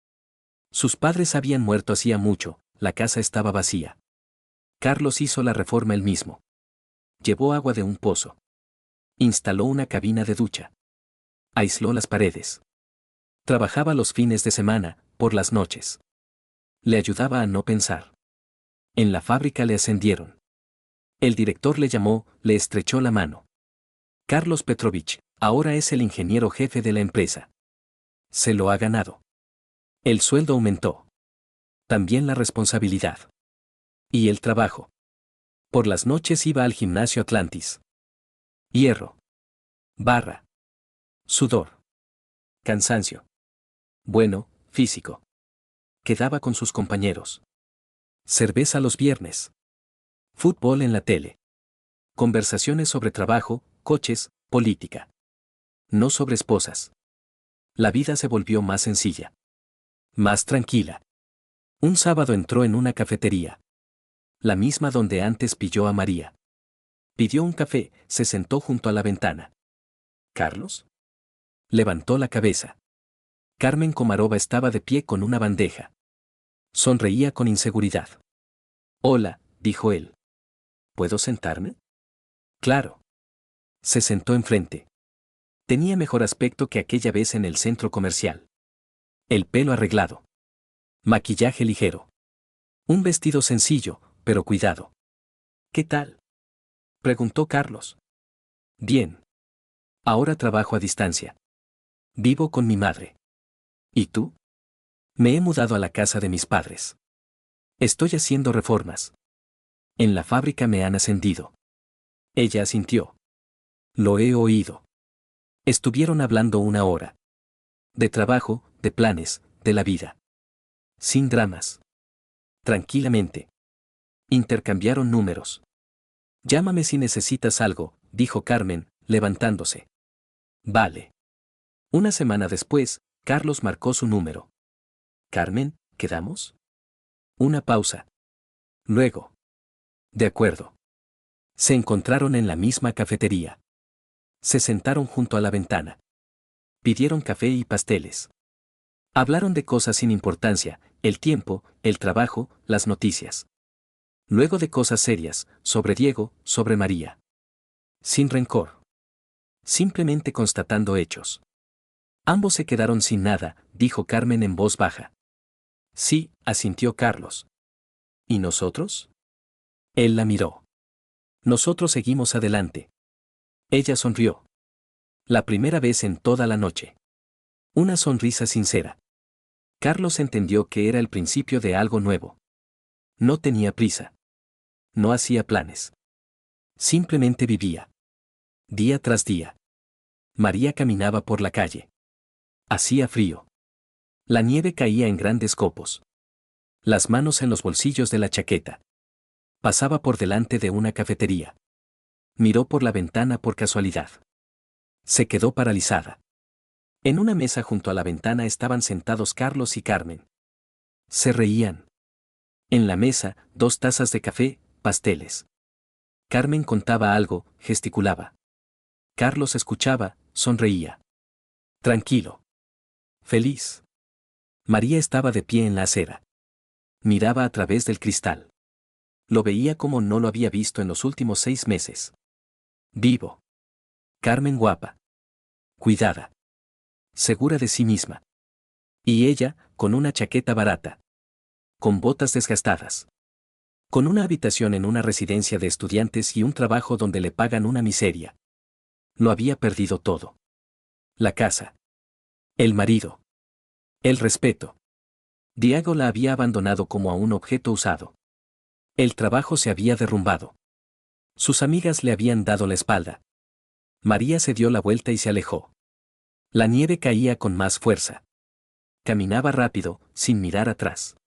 Sus padres habían muerto hacía mucho, la casa estaba vacía. Carlos hizo la reforma él mismo. Llevó agua de un pozo. Instaló una cabina de ducha. Aisló las paredes. Trabajaba los fines de semana, por las noches. Le ayudaba a no pensar. En la fábrica le ascendieron. El director le llamó, le estrechó la mano. Carlos Petrovich, ahora es el ingeniero jefe de la empresa. Se lo ha ganado. El sueldo aumentó. También la responsabilidad. Y el trabajo. Por las noches iba al gimnasio Atlantis. Hierro. Barra. Sudor. Cansancio. Bueno, físico. Quedaba con sus compañeros. Cerveza los viernes. Fútbol en la tele. Conversaciones sobre trabajo, coches, política. No sobre esposas. La vida se volvió más sencilla. Más tranquila. Un sábado entró en una cafetería. La misma donde antes pilló a María. Pidió un café, se sentó junto a la ventana. ¿Carlos? Levantó la cabeza. Carmen Komarova estaba de pie con una bandeja. Sonreía con inseguridad. Hola, dijo él. ¿Puedo sentarme? Claro. Se sentó enfrente. Tenía mejor aspecto que aquella vez en el centro comercial. El pelo arreglado. Maquillaje ligero. Un vestido sencillo, pero cuidado. ¿Qué tal? Preguntó Carlos. Bien. Ahora trabajo a distancia. Vivo con mi madre. ¿Y tú? Me he mudado a la casa de mis padres. Estoy haciendo reformas. En la fábrica me han ascendido. Ella asintió. Lo he oído. Estuvieron hablando 1 hora. De trabajo, de planes, de la vida. Sin dramas. Tranquilamente. Intercambiaron números. Llámame si necesitas algo, dijo Carmen, levantándose. Vale. Una semana después, Carlos marcó su número. Carmen, ¿quedamos? Una pausa. Luego. De acuerdo. Se encontraron en la misma cafetería. Se sentaron junto a la ventana. Pidieron café y pasteles. Hablaron de cosas sin importancia, el tiempo, el trabajo, las noticias. Luego de cosas serias, sobre Diego, sobre María. Sin rencor. Simplemente constatando hechos. Ambos se quedaron sin nada, dijo Carmen en voz baja. Sí, asintió Carlos. ¿Y nosotros? Él la miró. Nosotros seguimos adelante. Ella sonrió. La primera vez en toda la noche. Una sonrisa sincera. Carlos entendió que era el principio de algo nuevo. No tenía prisa. No hacía planes. Simplemente vivía. Día tras día. María caminaba por la calle. Hacía frío. La nieve caía en grandes copos. Las manos en los bolsillos de la chaqueta. Pasaba por delante de una cafetería. Miró por la ventana por casualidad. Se quedó paralizada. En una mesa junto a la ventana estaban sentados Carlos y Carmen. Se reían. En la mesa, 2 tazas de café, pasteles. Carmen contaba algo, gesticulaba. Carlos escuchaba, sonreía. Tranquilo. Feliz. María estaba de pie en la acera. Miraba a través del cristal. Lo veía como no lo había visto en los últimos 6 meses. Vivo. Carmen guapa. Cuidada. Segura de sí misma. Y ella, con una chaqueta barata. Con botas desgastadas. Con una habitación en una residencia de estudiantes y un trabajo donde le pagan una miseria. Lo había perdido todo. La casa. El marido. El respeto. Diego la había abandonado como a un objeto usado. El trabajo se había derrumbado. Sus amigas le habían dado la espalda. María se dio la vuelta y se alejó. La nieve caía con más fuerza. Caminaba rápido, sin mirar atrás.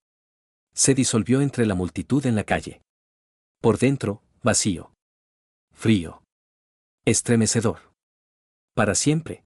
Se disolvió entre la multitud en la calle. Por dentro, vacío. Frío. Estremecedor. Para siempre.